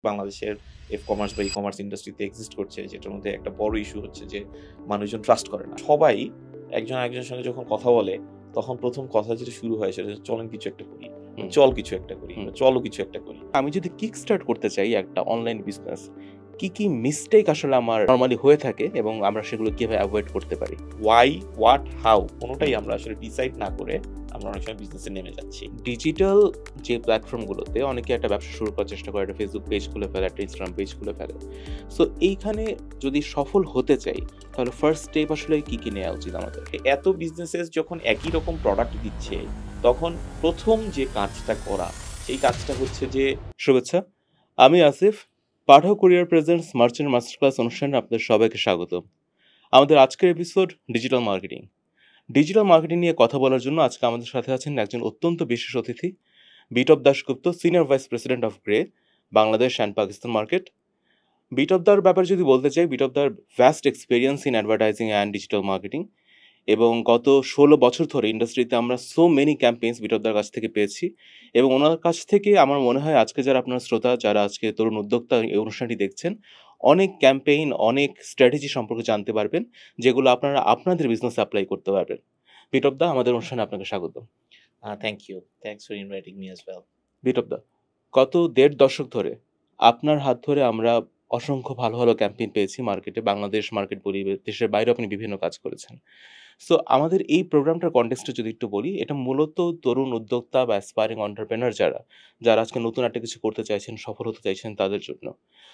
বাংলাদেশের কমার্স বা ই-কমার্স ইন্ডাস্ট্রিতে এক্সিস্ট করছে, যেটার মধ্যে একটা বড় ইস্যু হচ্ছে যে মানুষজন ট্রাস্ট করে না। সবাই একজন আরেকজনের সঙ্গে যখন কথা বলে, তখন ১ম কথা যেটা শুরু হয় সেটা হচ্ছে, "চলেন কিছু একটা করি।" "চল কিছু একটা করি।" "চলো কিছু একটা করি।" আমি যদি কিক স্টার্ট করতে চাই একটা অনলাইন বিজনেস, কি মিস্টেক আসলে আমার নরমালি হয়ে থাকে এবং আমরা সেগুলো কিভাবে এভয়েড করতে পারি? Why, what, how কোনটাই আমরা আসলে ডিসাইড না করে আমরা অনেক সময় বিজনেসে নেমে যাচ্ছি। ডিজিটাল যে প্ল্যাটফর্মগুলোতে অনেকে একটা ব্যবসা শুরু করার চেষ্টা করে, একটা ফেসবুক পেজ খুলে ফেলে, একটা ইনস্টাগ্রাম পেজ খুলে ফেলে। সো এইখানে যদি সফল হতে চাই, তাহলে ফার্স্ট স্টেপ আসলে কি নেওয়া উচিত আমাদের? এত বিজনেসেস যখন একই রকম প্রোডাক্ট দিচ্ছে, তখন ১ম যে কাজটা করা, সেই কাজটা হচ্ছে যে শুভেচ্ছা, আমি Asif. Pathao courier presents merchant master class অনুষ্ঠানে আপনাদের সবাইকে স্বাগত। আমাদের আজকের episode digital marketing. Digital marketing নিয়ে কথা বলার জন্য আজকে আমাদের সাথে আছেন একজন অত্যন্ত বিশেষ অতিথি, Bitop Dasgupta, senior vice president of Grey, Bangladesh and Pakistan market. Bitop দার ব্যাপারে যদি বলতে চাই, বিটপ দার vast experience in advertising and digital marketing, এবং গত ১৬ বছর ধরে ইন্ডাস্ট্রিতে আমরা সো মেনি ক্যাম্পেইনস বিটপ দার কাছ থেকে পেয়েছি। এবং ওনার কাছ থেকে আমার মনে হয় আজকে যারা আপনার শ্রোতা, যারা আজকে তরুণ উদ্যোক্তা এই অনুষ্ঠানটি দেখছেন, অনেক ক্যাম্পেইন, অনেক স্ট্র্যাটেজি সম্পর্কে জানতে পারবেন, যেগুলো আপনারা আপনাদের বিজনেসে অ্যাপ্লাই করতে পারবেন। বিটপ দা, আমাদের অনুষ্ঠানে আপনাকে স্বাগত। Thank you. Thanks for inviting me as well. Bitop da, গত ১.৫ দশক ধরে আপনার হাত ধরে আমরা অসংখ্য ভালো ক্যাম্পেইন পেয়েছি মার্কেটে। বাংলাদেশ মার্কেট বলি, দেশের বাইরেও আপনি বিভিন্ন কাজ করেছেন। সো আমাদের এই প্রোগ্রামটার কনটেক্সটে যদি একটু বলি, এটা মূলত তরুণ উদ্যোক্তা বা অ্যাসপায়ারিং এন্টারপ্রেনার যারা আজকে নতুন একটা কিছু করতে চাইছেন, সফল হতে চাইছেন তাদের জন্য।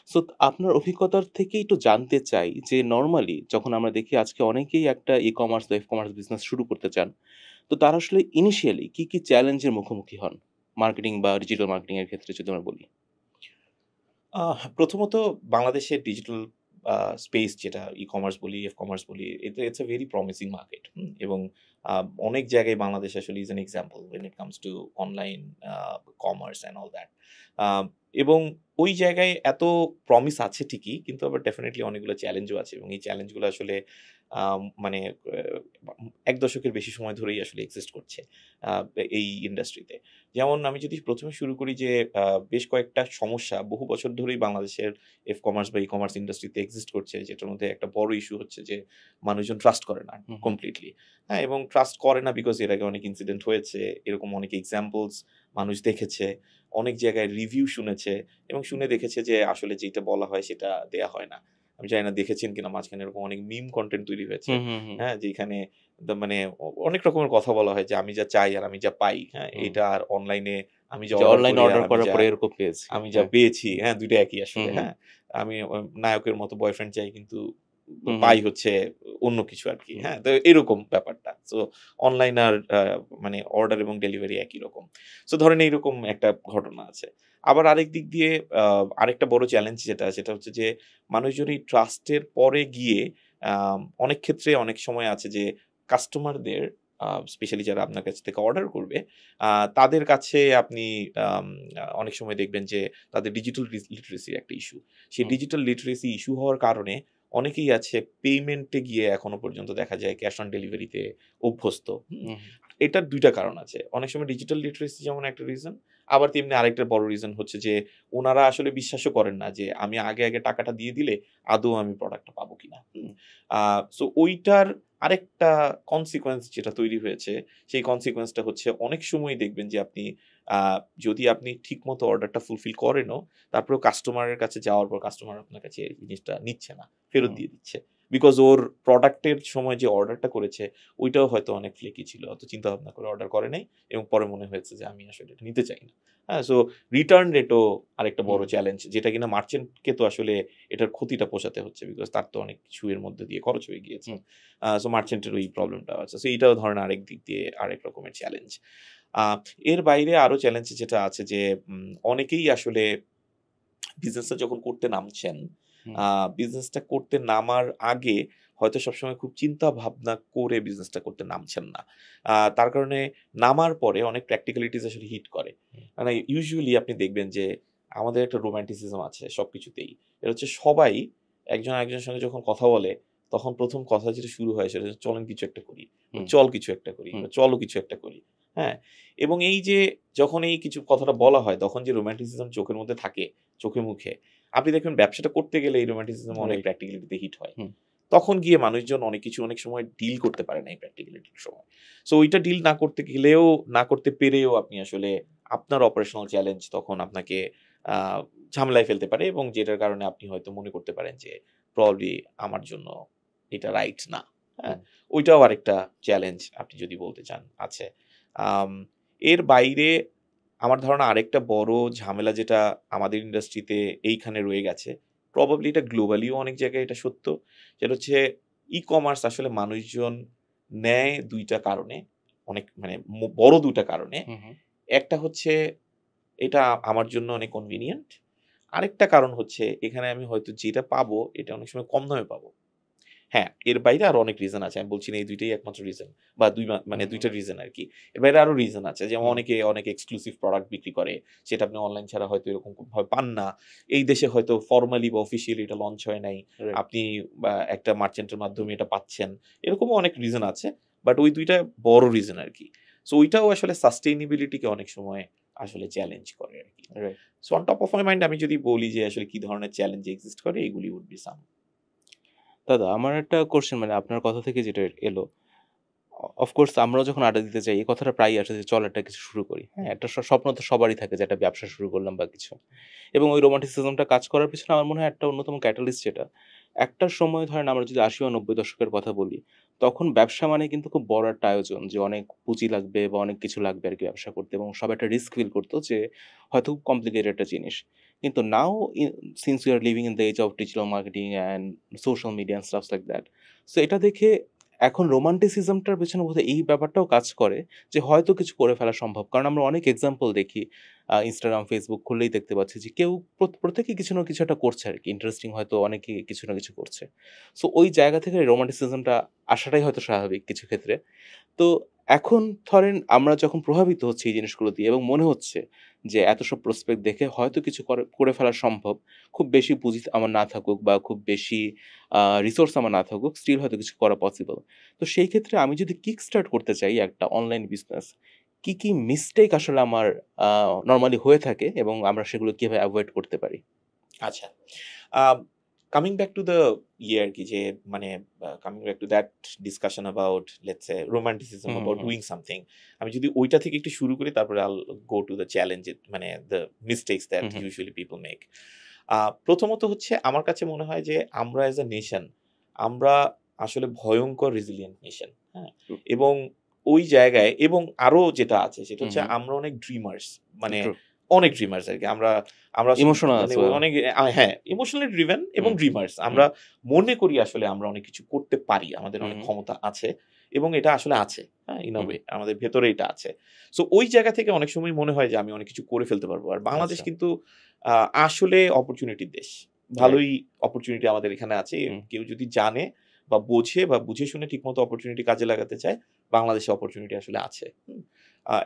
সো আপনার অভিজ্ঞতার থেকেই একটু জানতে চাই যে নরমালি যখন আমরা দেখি আজকে অনেকেই একটা ই-কমার্স বা এফ-কমার্স বিজনেস শুরু করতে চান, তো তারা আসলে ইনিশিয়ালি কি চ্যালেঞ্জের মুখোমুখি হন? মার্কেটিং বা ডিজিটাল মার্কেটিং এর ক্ষেত্রে যদি আমরা বলি। প্রথমত বাংলাদেশের ডিজিটাল স্পেস, যেটা ই-কমার্স বলি, কমার্স বলি, it's a very promising market. এবং আ অনেক জায়গায় বাংলাদেশ আসলে is an example when it comes to online commerce and all that. আ এবং ওই জায়গায় এত প্রমিস আছে ঠিকই, কিন্তু আবার ডেফিনিটলি অনেকগুলো চ্যালেঞ্জও আছে, এবং এই চ্যালেঞ্জগুলো আসলে মানে ১ দশকের বেশি সময় ধরেই আসলে এক্সিস্ট করছে আ এই ইন্ডাস্ট্রিতে। যেমন আমি যদি ১ম এ শুরু করি যে বেশ কয়েকটা সমস্যা বহু বছর ধরেই বাংলাদেশের কমার্স বা ই-কমার্স ইন্ডাস্ট্রিতে এক্সিস্ট করছে, যেটার মধ্যে একটা বড় ইস্যু হচ্ছে যে মানুষজন ট্রাস্ট করে না হুম, হুম। কমপ্লিটলি। হ্যাঁ? এবং ট্রাস্ট করে না বিকজ এর আগে অনেক ইনসিডেন্ট হয়েছে। এরকম অনেক এক্সাম্পলস মানুষ দেখেছে, অনেক জায়গায় রিভিউ শুনেছে, এবং শুনে দেখেছে যে আসলে যেটা বলা হয় সেটা দেয়া হয় না। আমি জানি না দেখেছেন কিনা, মাঝখানে এরকম অনেক মিম কনটেন্ট তৈরি হয়েছে। হুম, হুম, হুম, হ্যাঁ? যেখানে মানে অনেক রকমের কথা বলা হয় যে আমি যা চাই আর আমি যা পাই, হ্যাঁ? হুম। এটা আর অনলাইনে আমি যা যে অর্ডার অনলাইন করি আর অর্ডার করার পরে এরকম পেয়েছি। আমি যা হ্যাঁ। পেয়েছি, হ্যাঁ, ২ টা একই হুম, আসলে, হুম, হ্যাঁ? আমি নায়কের মতো বয়ফ্রেন্ড চাই, কিন্তু হুম, হুম, পাই হচ্ছে অন্য কিছু আরকি, হুম। হ্যাঁ? তো এরকম ব্যাপারটা। সো অনলাইন আর মানে অর্ডার এবং ডেলিভারি একই রকম। সো ধরেন এইরকম একটা ঘটনা আছে। আবার আরেক দিক দিয়ে আ আরেকটা বড় চ্যালেঞ্জ সেটা হচ্ছে যে মানুষজন এই ট্রাস্ট এর পরে গিয়ে অনেক ক্ষেত্রে অনেক সময় আছে যে কাস্টমারদের, স্পেশালি যারা আপনার কাছ থেকে অর্ডার করবে, আ তাদের কাছে আপনি আম অনেক সময় দেখবেন যে তাদের ডিজিটাল লিটারেসির একটা ইস্যু। সেই হুম, ডিজিটাল লিটারেসি ইস্যু হওয়ার কারণে অনেকেই আছে পেমেন্টে গিয়ে এখনো পর্যন্ত দেখা যায় ক্যাশ অন ডেলিভারিতে অভ্যস্ত। হুম? হুম, এটার ২ টা কারণ আছে। অনেক সময় ডিজিটাল লিটারেসি যেমন একটা রিজন, আবার তেমনি আরেকটা বড় রিজন হচ্ছে যে উনারা আসলে বিশ্বাসও করেন না যে আমি আগে টাকাটা দিয়ে দিলে আদৌ আমি প্রোডাক্টটা পাবো কিনা। হুম? হুম, আ সো ওইটার আরেকটা কনসিকুয়েন্স যেটা তৈরি হয়েছে, সেই কনসিকুয়েন্সটা হচ্ছে অনেক সময় দেখবেন যে আপনি আ যদি আপনি ঠিকমতো অর্ডারটা ফুলফিল করেনও, তারপরেও কাস্টমারের কাছে যাওয়ার পর কাস্টমার আপনার কাছে এই জিনিসটা নিচ্ছে না। ফেরত হুম, দিয়ে দিচ্ছে। বিকজ ওর প্রোডাক্টের সময় যে অর্ডারটা করেছে, ওইটাও হয়তো অনেক ফ্লেকি ছিল। অত চিন্তা ভাবনা করে অর্ডার করে নাই, এবং পরে মনে হয়েছে যে আমি আসলে এটা নিতে চাই না। হ্যাঁ? সো রিটার্ন রেটও আরেকটা বড় হুম, চ্যালেঞ্জ, যেটা কিনা মার্চেন্টকে তো আসলে এটার ক্ষতিটা পোষাতে হচ্ছে, বিকজ তার তো অনেক কিছু এর মধ্যে দিয়ে খরচ হয়ে গিয়েছে। হুম। সো মার্চেন্টের ওই প্রবলেমটাও আছে। সো এটাও ধরেন আরেক দিক দিয়ে আরেক রকমের চ্যালেঞ্জ। আ এর বাইরে আরো চ্যালেঞ্জ যেটা আছে যে অনেকেই আসলে বিজনেসটা যখন করতে নামছেন, হুম, আ বিজনেসটা করতে নামার আগে হয়তো সবসময় খুব চিন্তা ভাবনা করে বিজনেসটা করতে নামছেন না। তার কারণে নামার পরে অনেক প্র্যাকটিক্যালিটিস আসলে হিট করে। হুম, মানে ইউজুয়ালি আপনি দেখবেন যে আমাদের একটা রোমান্টিসিজম আছে সবকিছুতেই। এটা হচ্ছে সবাই একজন আরেকজনের সঙ্গে যখন কথা বলে, তখন ১ম কথা যেটা শুরু হয় সেটা হচ্ছে, "চলেন কিছু একটা করি।" হুম, "চল কিছু একটা করি।" হুম, "চলো কিছু একটা করি।" হ্যাঁ? এবং এই যে যখন এই কিছু কথাটা বলা হয় তখন যে রোমান্টিসিজম চোখের মধ্যে থাকে, চোখে মুখে, আপনি দেখবেন ব্যবসাটা করতে গেলে এই রোমান্টিসিজম অনেক রাইট। প্র্যাকটিক্যালিটিতে হিট হয়। হুম, তখন গিয়ে মানুষজন অনেক কিছু অনেক সময় ডিল করতে পারে না এই প্র্যাকটিক্যালিটির সময়। সো ওইটা ডিল না করতে গেলেও, না করতে পেরেও আপনি আসলে আপনার অপারেশনাল চ্যালেঞ্জ তখন আপনাকে আ ঝামেলায় ফেলতে পারে এবং যেটার কারণে আপনি হয়তো মনে করতে পারেন যে প্রবাবলি আমার জন্য এটা রাইট না। হ্যাঁ? হুম, ওইটাও আরেকটা চ্যালেঞ্জ আপনি যদি বলতে চান আছে। আম এর বাইরে আমার ধারণা আরেকটা বড় ঝামেলা যেটা আমাদের ইন্ডাস্ট্রিতে এইখানে রয়ে গেছে, প্রবাবলি এটা গ্লোবালিও অনেক জায়গায় এটা সত্য। সেটা হচ্ছে ই-কমার্স আসলে মানুষজন নেয় ২ টা কারণে। অনেক মানে বড় ২ টা কারণে। হুম, হুম। একটা হচ্ছে এটা আমার জন্য অনেক কনভিনিয়েন্ট। আরেকটা কারণ হচ্ছে এখানে আমি হয়তো যেটা পাবো এটা অনেক সময় কম দামে পাবো। হ্যাঁ, এর বাইরে আরো অনেক রিজন আছে। আমি বলছি না এই ২ টাই একমাত্র রিজন বা ২ মানে হুম, ২ হুম, টা রিজন আরকি। এর বাইরে আরো রিজন আছে। যেমন হুম, অনেকে অনেক এক্সক্লুসিভ প্রোডাক্ট বিক্রি করে। সেটা আপনি অনলাইন ছাড়া হয়তো এরকম ভাবে পান না। এই দেশে হয়তো ফরমালি বা অফিসিয়ালি এটা লঞ্চ হয় নাই। রাইট। আপনি বা একটা মার্চেন্টের মাধ্যমে এটা পাচ্ছেন। এরকমও অনেক রিজন আছে। বাট ওই ২ টা বড় রিজন আরকি। সো ওইটাও আসলে সাস্টেইনেবিলিটি কে অনেক সময় আসলে চ্যালেঞ্জ করে আরকি। Right. So on top of my mind আমি যদি বলি যে আসলে কি ধরনের চ্যালেঞ্জ এক্সিস্ট করে এগুলি would be some. দাদা আমার একটা কোয়েশ্চেন মানে আপনার কথা থেকে যেটা এলো, অফকোর্স আমরাও যখন আড্ডা দিতে যাই এই কথাটা প্রায়ই আসে যে চল একটা কিছু শুরু করি। হ্যাঁ? একটা স্বপ্ন তো সবারই থাকে যে একটা ব্যবসা শুরু করলাম বা কিছু। এবং ওই রোমান্টিসিজমটা কাজ করার পেছনে আমার মনে হয় একটা অন্যতম ক্যাটালিস্ট যেটা, একটা সময় ধরেন আমরা যদি ৮০ বা ৯০ দশকের কথা বলি, তখন ব্যবসা মানে কিন্তু খুব বড় একটা আয়োজন যে অনেক পুঁজি লাগবে বা অনেক কিছু লাগবে আরকি ব্যবসা করতে এবং সবাই একটা রিস্ক ফিল করত যে হয়তো খুব কমপ্লিকেটেড একটা জিনিস। কিন্তু now since we are living in the age of digital marketing and social media and stuffs like that. So এটা দেখে এখন রোমান্টিসিজমটার পেছনে বোধহয় এই ব্যাপারটাও কাজ করে যে হয়তো কিছু করে ফেলা সম্ভব। কারণ আমরা অনেক এক্সাম্পল দেখি Instagram, Facebook খুললেই দেখতে পাচ্ছি যে কেউ প্রত্যেকেই কিছু না কিছু একটা করছে আরকি। ইন্টারেস্টিং হয়তো অনেকেই কিছু না কিছু করছে। সো ওই জায়গা থেকে রোমান্টিসিজমটা আসাটাই হয়তো স্বাভাবিক কিছু ক্ষেত্রে। তো এখন ধরেন আমরা যখন প্রভাবিত হচ্ছি এই জিনিসগুলো দিয়ে এবং মনে হচ্ছে যে এত সব প্রসপেক্ট দেখে হয়তো কিছু করে ফেলা সম্ভব। খুব বেশি পুঁজি আমার না থাকুক বা খুব বেশি রিসোর্স আমার না থাকুক, স্টিল হয়তো কিছু করা পসিবল। তো সেই ক্ষেত্রে আমি যদি কিক স্টার্ট করতে চাই একটা অনলাইন বিজনেস, কি মিস্টেক আসলে আমার আ নরমালি হয়ে থাকে এবং আমরা সেগুলো কিভাবে এভয়েড করতে পারি? আচ্ছা। আ কামিং ব্যাক টু দ্য আরকি যে মানে coming back to that discussion about let's say romanticism hmm, hmm, about hmm. Doing something. আমি যদি ওইটা থেকে একটু শুরু করি তারপরে I'll go to the challenge মানে the mistakes that hmm, hmm. usually people make. প্রথমত হচ্ছে আমার কাছে মনে হয় যে আমরা এস আ নেশন আমরা আসলে ভয়ংকর রেজিলিয়েন্ট নেশন। হ্যাঁ? ট্রু। এবং ওই জায়গায় এবং আরো যেটা আছে সেটা হুম, হচ্ছে হুম। আমরা অনেক ড্রিমার্স মানে ট্রু। অনেক ড্রিমার্স আরকি। আমরা আমরা আসলে ইমোশনাল মানে অ্যাজ ওয়েল। অনেক হ্যাঁ, ইমোশনালি ড্রিভেন এবং হুম, ড্রিমার্স। হুম, আমরা মনে করি আসলে আমরা অনেক কিছু করতে পারি। আমাদের হুম, অনেক হুম, ক্ষমতা আছে এবং এটা আসলে আছে। হ্যাঁ? In a hmm. ওয়ে আমাদের ভেতরে এটা আছে। সো ওই জায়গা থেকে অনেক সময় মনে হয় যে আমি অনেক কিছু করে ফেলতে পারবো। আর বাংলাদেশ আচ্ছা। কিন্তু আ আসলে অপরচুনিটির দেশ। রাইট। ভালোই অপরচুনিটি আমাদের এখানে আছে। হুম, কেউ যদি জানে বা বোঝে বা বুঝে শুনে ঠিকমতো অপরচুনিটি কাজে লাগাতে চায়, বাংলাদেশে অপরচুনিটি আসলে আছে। হুম?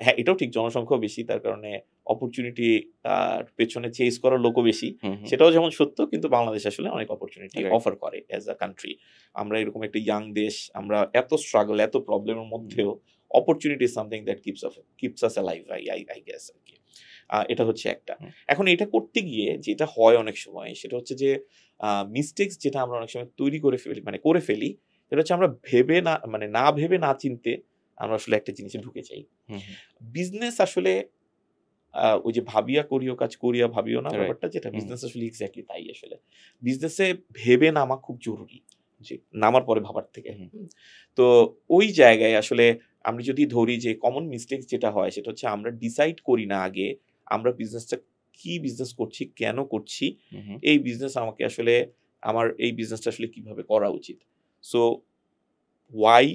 হ্যাঁ, এটাও ঠিক জনসংখ্যাও বেশি। তার কারণে অপরচুনিটি পেছনে চেজ করার লোকও বেশি। হুম, হুম। সেটাও যেমন সত্য কিন্তু বাংলাদেশ আসলে অনেক অপরচুনিটি রাইট। অফার করে অ্যাজ আ কান্ট্রি। আমরা এরকম একটা ইয়াং দেশ, আমরা এত স্ট্রাগল, এত প্রবলেম এর হুম, মধ্যেও opportunity is something that keeps us alive I guess আরকি। এটা হচ্ছে একটা। হুম, এখন এটা করতে গিয়ে যেটা হয় অনেক সময় সেটা হচ্ছে যে মিস্টেকস যেটা আমরা অনেক সময় তৈরি করে ফেলি মানে করে ফেলি, সেটা হচ্ছে আমরা ভেবে না মানে না ভেবে না চিন্তে আমরা আসলে একটা জিনিসে ঢুকে যাই। হুম, হুম। বিজনেস আসলে ওই যে ভাবিয়া করিও কাজ করিয়া ভাবিও না রাইট। ব্যাপারটা যেটা হুম, বিজনেস আসলে এক্সাক্টলি তাই আসলে। বিজনেসে ভেবে নামা খুব জরুরি। জি, নামার পরে ভাবার থেকে। হুম, হুম? তো ওই জায়গায় আসলে আমি যদি ধরি যে কমন মিস্টেকস যেটা হয় সেটা হচ্ছে আমরা ডিসাইড করি না আগে আমরা বিজনেসটা কি বিজনেস করছি, কেন করছি? হুম, হুম, এই বিজনেস আমাকে আসলে আমার এই বিজনেসটা আসলে কিভাবে করা উচিত? সো why,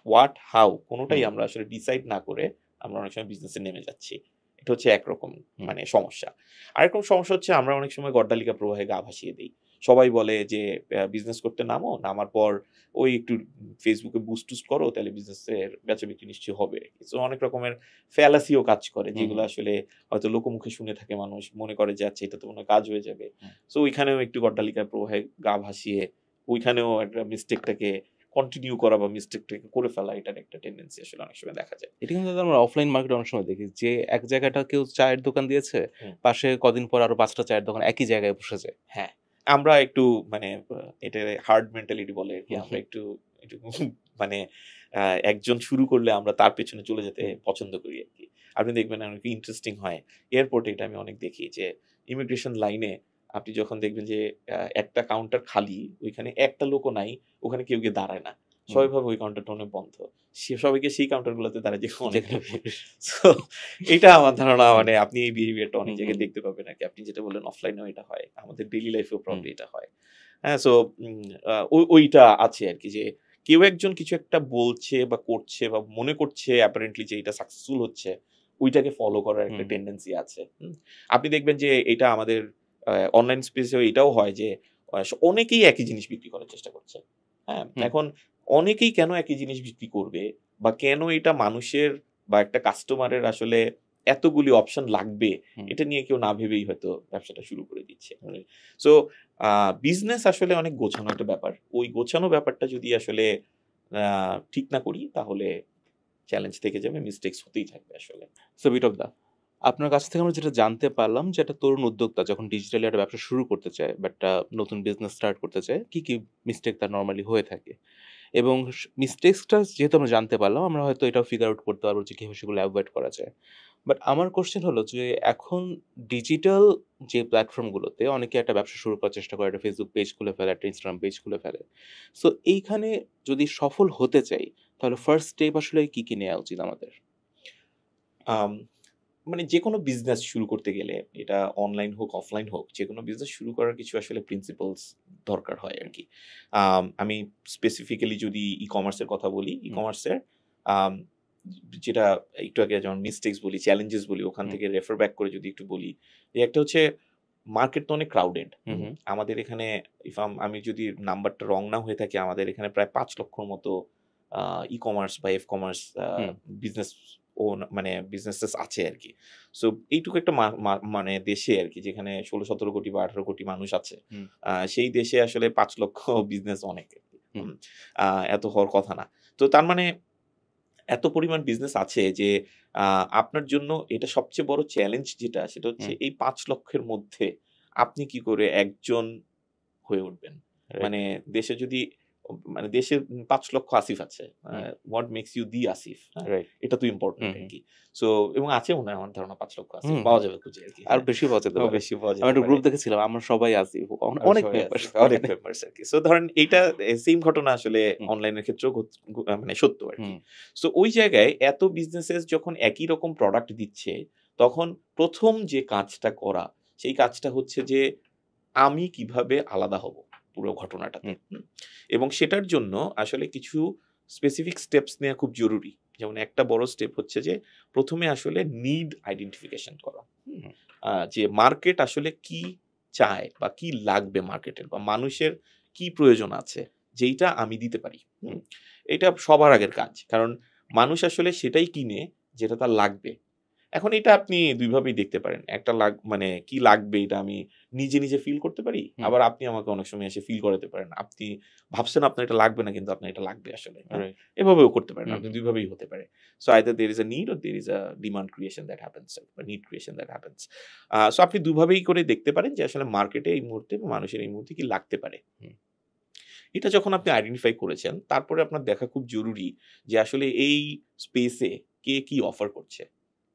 what, how কোনটাই হুম, আমরা আসলে ডিসাইড না করে আমরা অনেক সময় বিজনেসে নেমে যাচ্ছি। এটা হচ্ছে একরকম হুম, মানে সমস্যা। আরেকরকম সমস্যা হচ্ছে আমরা অনেক সময় গড্ডালিকা প্রবাহে গা ভাসিয়ে দেই। সবাই বলে যে বিজনেস করতে নামো, নামার পর ওই একটু Facebook এ বুস্ট-টুস্ট করো তাহলে বিজনেসের বেচা-বিক্রি নিশ্চয়ই হবে। সো অনেক রকমের ফ্যালাসি ও কাজ করে হুম, যেগুলো আসলে হয়তো লোকমুখে শুনে থাকে মানুষ। মনে করে যে আচ্ছা এটা তো মনে হয় কাজ হয়ে যাবে। হুম, সো ওইখানেও একটু গড্ডালিকার প্রবাহে গা ভাসিয়ে ওইখানেও একটা মিস্টেকটাকে কন্টিনিউ করা বা মিস্টেকটাকে করে ফেলা, এটার একটা টেন্ডেন্সি আসলে অনেক সময় দেখা যায়। এটা কিন্তু আমরা অফলাইন মার্কেটে অনেক সময় দেখি যে এক জায়গাটা কেউ চায়ের দোকান দিয়েছে, হুম। পাশে কদিন পর আরো ৫ টা চায়ের দোকান একই জায়গায় বসে যায়। হ্যাঁ, আমরা একটু মানে এটা হার্ড মেন্টালিটি বলে আরকি। হুম, আমরা হুম, একটু মানে একজন শুরু করলে আমরা তার পেছনে চলে যেতে হুম, পছন্দ করি আরকি। আপনি দেখবেন অনেক ইন্টারেস্টিং হয়। এয়ারপোর্টে এটা আমি অনেক দেখি যে ইমিগ্রেশন লাইনে আপনি যখন দেখবেন যে একটা কাউন্টার খালি, ওইখানে একটা লোকও নাই, ওখানে কেউ গিয়ে দাঁড়ায় না। হুম। সবাই ভাবে ওই কাউন্টারটা অনেক বন্ধ। সবাইকে সেই কাউন্টারগুলোতে দাঁড়ায় যেতে অনেক যেখানে লোক। সো এটা আমার ধারণা, হুম, মানে আপনি এই বিহেভিয়ারটা অনেক হুম, হুম, জায়গায় দেখতে পাবেন আরকি। আপনি যেটা বললেন অফলাইনেও এটা হয়। আমাদের ডেইলি লাইফেও হুম, প্রবাবলি এটা হয়। হ্যাঁ? সো উম ওইটা আছে আরকি যে কেউ একজন কিছু একটা বলছে বা করছে বা মনে করছে apparently যে এটা সাকসেসফুল হচ্ছে, ওইটাকে ফলো করার একটা হুম, হুম, টেনডেন্সি আছে। আপনি দেখবেন যে এটা আমাদের অনলাইন স্পেসেও এটাও হয় যে অনেকেই একই জিনিস বিক্রি করার চেষ্টা করছে। হ্যাঁ? হুম, এখন অনেকেই কেন একই জিনিস বিক্রি করবে বা কেন এটা মানুষের বা একটা কাস্টমারের আসলে এতগুলি অপশন লাগবে, হুম। এটা নিয়ে কেউ না ভেবেই হয়তো ব্যবসাটা শুরু করে দিচ্ছে। সো বিজনেস আসলে অনেক গোছানো একটা ব্যাপার। ওই গোছানো ব্যাপারটা যদি আসলে আ ঠিক না করি তাহলে চ্যালেঞ্জ থেকে যাবে, মিস্টেকস হতেই থাকবে আসলে। সো বিট অফ দা আপনার কাছ থেকে আমরা যেটা জানতে পারলাম যে একটা তরুণ উদ্যোক্তা যখন ডিজিটালি একটা ব্যবসা শুরু করতে চায় বা একটা নতুন বিজনেস স্টার্ট করতে চায়, কি মিস্টেক তার নরমালি হয়ে থাকে? এবং মিস্টেকসটা যেহেতু আমরা জানতে পারলাম, আমরা হয়তো এটাও ফিগার আউট করতে পারবো যে কিভাবে সেগুলো এভয়েড করা যায়। বাট আমার কোয়েশ্চেন হলো যে এখন ডিজিটাল যে প্ল্যাটফর্মগুলোতে অনেকে একটা ব্যবসা শুরু করার চেষ্টা করে, একটা Facebook পেজ খুলে ফেলে, একটা Instagram পেজ খুলে ফেলে। সো এইখানে যদি সফল হতে চাই, তাহলে ফার্স্ট স্টেপ আসলে কি নেয়া উচিত আমাদের? আম মানে যেকোনো বিজনেস শুরু করতে গেলে এটা অনলাইন হোক, অফলাইন হোক, যেকোনো বিজনেস শুরু করার কিছু আসলে প্রিন্সিপলস দরকার হয় আরকি। আমি স্পেসিফিক্যালি যদি ই-কমার্স এর কথা বলি, হুম, ই-কমার্স এর আম যেটা একটু আগে যেমন মিস্টেকস বলি, চ্যালেঞ্জেস বলি, ওখান হুম, থেকে রেফার ব্যাক করে যদি একটু বলি, যে একটা হচ্ছে মার্কেট তো অনেক ক্রাউডেড। হুম, হুম, আমাদের এখানে আমি যদি নাম্বারটা রং না হয়ে থাকে, আমাদের এখানে প্রায় ৫,০০,০০০ মতো ই-কমার্স বা এফ-কমার্স হুম, বিজনেস মানে বিজনেসেস আছে আরকি। সো এইটুকু একটা মানে দেশে আরকি, যেখানে ১৬-১৭ কোটি বা ১৮ কোটি মানুষ আছে। হুম, সেই দেশে আসলে ৫,০০,০০০ বিজনেস অনেক আরকি। হুম, হুম? এত হওয়ার কথা না। তো তার মানে এত পরিমাণ বিজনেস আছে যে আ আপনার জন্য এটা সবচেয়ে বড় চ্যালেঞ্জ যেটা, সেটা হচ্ছে হুম, এই ৫,০০,০০০ এর মধ্যে আপনি কি করে একজন হয়ে উঠবেন। রাইট। মানে দেশে যদি মানে দেশে ৫,০০,০০০ আসিফ আছে। হুম, হোয়াট মেক্স ইউ দি আসিফ, হ্যাঁ? রাইট। এটা তো ইম্পোর্টেন্ট হুম, হুম, আরকি। সো এবং আছে মনে হয় আমার ধারণা ৫,০০,০০০ আসিফ হুম, পাওয়া হুম। যাবে খুঁজে আরকি, আরো হ্যাঁ? বেশি পাওয়া যেতে পারে। বেশি পাওয়া আমি যেতে একটা পারে। গ্রুপ দেখেছিলাম, আমরা সবাই আছি। অনেক সবাই মেম্বার আছে। অনেক সেখানে। মেম্বার্স আরকি। সো ধরেন এইটা সেম ঘটনা আসলে হুম, অনলাইনের ক্ষেত্রেও মানে সত্য আরকি। হুম, সো ওই জায়গায় এত বিজনেসেস যখন একই রকম প্রোডাক্ট দিচ্ছে, তখন ১ম যে কাজটা করা, সেই কাজটা হচ্ছে যে আমি কিভাবে আলাদা হব পুরো ঘটনাটাতে। হুম, এবং সেটার জন্য আসলে কিছু স্পেসিফিক স্টেপস নেয়া খুব জরুরি। যেমন একটা বড় স্টেপ হচ্ছে যে ১ম এ আসলে নিড আইডেন্টিফিকেশন করা। হুম, যে মার্কেট আসলে কি চায় বা কি লাগবে মার্কেটের, বা মানুষের কি প্রয়োজন আছে যেইটা আমি দিতে পারি। হুম, এটা সবার আগের কাজ। কারণ মানুষ আসলে সেটাই কিনে যেটা তার লাগবে। এখন এটা আপনি ২ ভাবেই দেখতে পারেন। একটা মানে কি লাগবে এটা আমি নিজে ফিল করতে পারি। হুম, আবার আপনি আমাকে অনেক সময় এসে ফিল করাতে পারেন। আপনি ভাবছেন আপনার এটা লাগবে না, কিন্তু আপনার এটা লাগবে আসলে। হ্যাঁ? রাইট। এভাবেও করতে পারেন। হুম, আপনি হুম, ২ ভাবেই হতে পারে। So either there is a need or there is a demand creation that happens or need creation that happens. So আপনি ২ ভাবেই করে দেখতে পারেন যে আসলে মার্কেটে এই মুহূর্তে বা মানুষের এই মুহূর্তে কি লাগতে পারে। হুম, এটা যখন আপনি আইডেন্টিফাই করেছেন, তারপরে আপনার দেখা খুব জরুরি যে আসলে এই স্পেসে কে কি অফার করছে।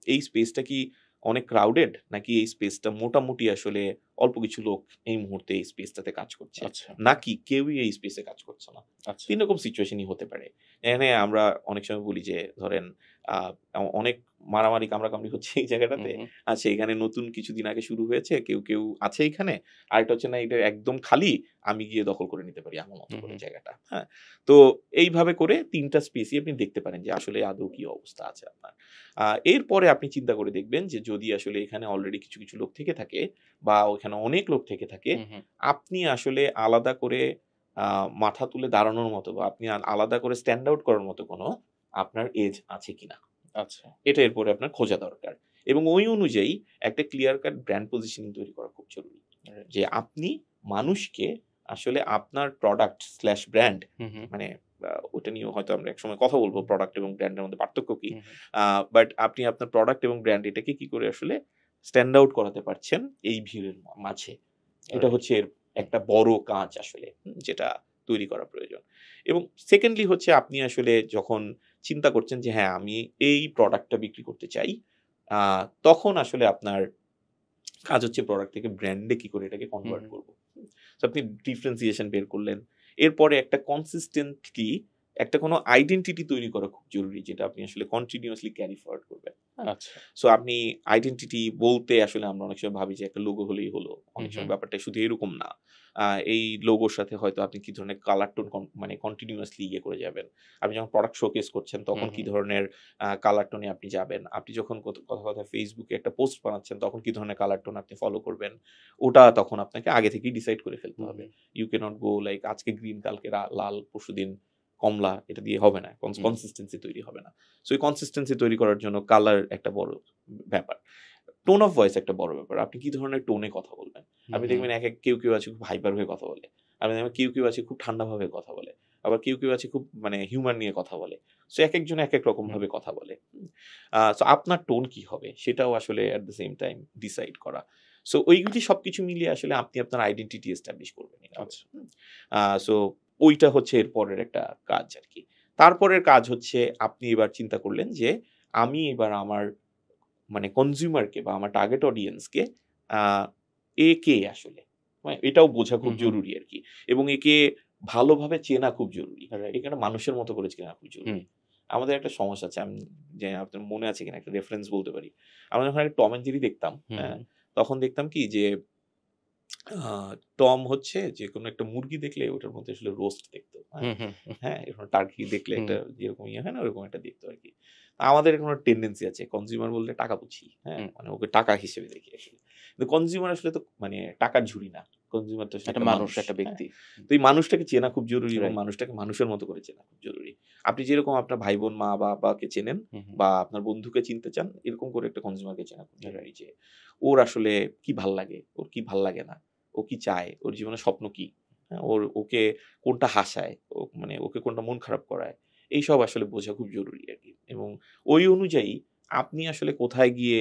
এই স্পেসটা কি অনেক ক্রাউডেড, নাকি এই স্পেসটা মোটামুটি আসলে অল্প কিছু লোক এই মুহূর্তে এই স্পেসটাতে কাজ করছে। আচ্ছা, নাকি কেউই এই স্পেসে কাজ করছে না। আচ্ছা। ৩ রকম সিচুয়েশনই হতে পারে। এখানে আমরা অনেক সময় বলি যে ধরেন আ অনেক মারামারি কামড়াকামড়ি হচ্ছে এই হুম, জায়গাটাতে। হুম, আচ্ছা, এখানে নতুন কিছুদিন আগে শুরু হয়েছে। কেউ আছে এইখানে। আরেকটা হচ্ছে না, এটা একদম খালি। আমি গিয়ে দখল করে নিতে পারি এমন মতো হুম, করে হুম, জায়গাটা। হ্যাঁ? তো এইভাবে করে ৩ টা স্পেসই আপনি দেখতে পারেন যে আসলে আদৌ কি অবস্থা আছে আপনার। এরপরে আপনি চিন্তা করে দেখবেন যে যদি আসলে এখানে অলরেডি কিছু লোক থেকে থাকে বা ওখানে অনেক লোক থেকে থাকে, হুম, হুম, আপনি আসলে আলাদা করে আ মাথা তুলে দাঁড়ানোর মতো বা আপনি আলাদা করে স্ট্যান্ড আউট করার মতো কোনো আপনার এজ আছে কিনা। আচ্ছা। এটা এরপরে আপনার খোঁজা দরকার। এবং ওই অনুযায়ী একটা ক্লিয়ার কাট ব্র্যান্ড পজিশনিং তৈরি করা খুব জরুরি। রাইট। যে আপনি মানুষকে আসলে আপনার প্রোডাক্ট স্ল্যাশ ব্র্যান্ড হুম, হুম, মানে ওটা নিয়েও হয়তো আমরা একসময় কথা বলবো প্রোডাক্ট এবং ব্র্যান্ডের মধ্যে পার্থক্য কি। হুম, বাট আপনি আপনার প্রোডাক্ট এবং ব্র্যান্ড এটাকে কি করে আসলে স্ট্যান্ড আউট করাতে পারছেন এই ভিড়ের মাঝে, এটা রাইট। হচ্ছে এর একটা বড় কাজ আসলে, যেটা তৈরি করা প্রয়োজন। এবং সেকেন্ডলি হচ্ছে আপনি আসলে যখন চিন্তা করছেন যে হ্যাঁ আমি এই প্রোডাক্টটা বিক্রি করতে চাই, তখন আসলে আপনার কাজ হচ্ছে প্রোডাক্ট থেকে ব্র্যান্ডে কি করে এটাকে হুম, কনভার্ট হুম, করব। সো আপনি ডিফারেন্সিয়েশন বের করলেন। এরপরে একটা কনসিস্টেন্টলি একটা কোনো আইডেন্টিটি তৈরি করা খুব জরুরি, যেটা আপনি আসলে কন্টিনিউয়াসলি ক্যারি ফরওয়ার্ড করবেন। হ্যাঁ? আচ্ছা। সো আপনি আইডেন্টিটি বলতে আসলে আমরা অনেক সময় ভাবি যে একটা লোগো হলেই হলো। হুম, অনেক হুম, সময় ব্যাপারটা শুধু এরকম না। এই লোগোর সাথে হয়তো আপনি কি ধরনের কালার টোন মানে কন্টিনিউয়াসলি ইয়ে করে যাবেন। আপনি যখন প্রোডাক্ট শোকেস করছেন হুম, তখন কি হুম, ধরনের কালার টোনে আপনি যাবেন। আপনি যখন কথা ফেসবুকে একটা পোস্ট বানাচ্ছেন তখন কি ধরনের কালার টোন আপনি ফলো করবেন। ওটা তখন আপনাকে আগে থেকেই ডিসাইড করে ফেলতে হুম, হবে। হুম, ইউ ক্যানট গো লাইক আজকে গ্রিন কালকে লাল পরশুদিন কমলা, এটা দিয়ে হবে না। হুম, কনসিস্টেন্সি তৈরি হবে না। সো এই কনসিস্টেন্সি তৈরি করার জন্য কালার একটা বড় ব্যাপার। টোন অফ ভয়েস একটা বড় ব্যাপার। আপনি কি ধরনের টোনে কথা বলবেন। হুম, আপনি হুম, দেখবেন কেউ আছে খুব হাইপার হয়ে কথা বলে। আপনি দেখবেন কেউ আছে খুব ঠান্ডাভাবে কথা বলে। আবার কেউ আছে খুব মানে হিউমার নিয়ে কথা বলে। সো একেকজন একেক রকম হুম, ভাবে কথা বলে। সো আপনার টোন কি হবে সেটাও আসলে এট দ্য সেম টাইম ডিসাইড করা। সো ওইগুলি সবকিছু মিলিয়ে আসলে আপনি আপনার আইডেন্টিটি এস্টাবলিশ করবেন এভাবে। আচ্ছা। হুম? সো ওইটা হচ্ছে এর পরের একটা কাজ আরকি। তারপরের কাজ হচ্ছে আপনি এবার চিন্তা করলেন যে আমি এবার আমার মানে কনজিউমারকে বা আমার টার্গেট অডিয়েন্সকে আ কে আসলে? হ্যাঁ? এটাও বোঝা হুম, খুব হুম, জরুরি আরকি। এবং একে ভালোভাবে চেনা খুব জরুরি। রাইট। একে একটা মানুষের মতো করে চেনা খুব হুম, জরুরি। আমাদের একটা সমস্যা আছে। আমি জানি না আপনার মনে আছে কিনা, একটা রেফারেন্স বলতে পারি। আমরা যখন আগে টম অ্যান্ড জেরি দেখতাম, হুম, হ্যাঁ? হুম, তখন দেখতাম কি যে আ টম হচ্ছে যেকোনো একটা মুরগি দেখলে ওটার মধ্যে আসলে রোস্ট দেখতো। হ্যাঁ? হুম, হুম, হ্যাঁ? এরকম টার্কি দেখলে হুম, একটা যেরকম ইয়ে হয় না? ওরকম একটা দেখতো আরকি। আমাদের এরকম একটা টেনডেন্সি আছে। কনজিউমার বললে টাকা বুঝি। হ্যাঁ? হুম। মানে ওকে টাকা হিসেবে দেখি আসলে। কিন্তু কনজিউমার আসলে তো মানে টাকার ঝুড়ি না। কনজিউমার তো আসলে একটা একটা মানুষ, মানুষ। একটা হ্যাঁ? ব্যক্তি। তো এই মানুষটাকে চেনা খুব জরুরি এবং রাইট। মানুষটাকে মানুষের মতো করে চেনা খুব জরুরি। আপনি যেরকম আপনার ভাই-বোন, মা-বাবাকে চেনেন হুম, হুম, বা আপনার বন্ধুকে চিনতে চান, এরকম করে একটা কনজিউমারকে চেনা খুব জরুরি রাইট। যে ওর আসলে কি ভাল্লাগে, ওর কি ভাল্লাগে না। ও কি চায়? ওর জীবনের স্বপ্ন কি? হ্যাঁ? ওকে কোনটা হাসায়? মানে ওকে কোনটা মন খারাপ করায়? এইসব আসলে বোঝা খুব জরুরি আরকি। এবং ওই অনুযায়ী আপনি আসলে কোথায় গিয়ে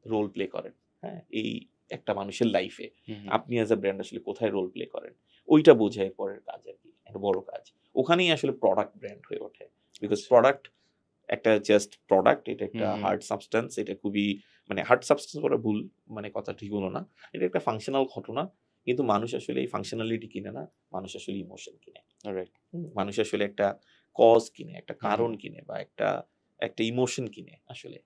রোল প্লে করেন, হ্যাঁ? এই একটা মানুষের লাইফে হুম, হুম, আপনি অ্যাজ আ ব্র্যান্ড আসলে কোথায় রোল প্লে করেন? ওইটা বোঝা এর পরের কাজ আরকি। একটা বড় কাজ। ওখানেই আসলে প্রোডাক্ট ব্র্যান্ড হয়ে ওঠে। বিকজ আচ্ছা। প্রোডাক্ট একটা জাস্ট প্রোডাক্ট, এটা হুম, একটা হুম, হার্ড সাবস্ট্যান্স, এটা খুবই মানে হার্ড সাবস্ট্যান্স বলা ভুল, মানে কথা ঠিক হলো না। এটা একটা ফাংশনাল ঘটনা। কিন্তু মানুষ আসলে এই ফাংশনালিটি কিনে না। মানুষ আসলে ইমোশন কিনে। রাইট। মানুষ আসলে একটা কজ কিনে, একটা হুম, হুম, কারণ কিনে বা একটা ইমোশন কিনে আসলে।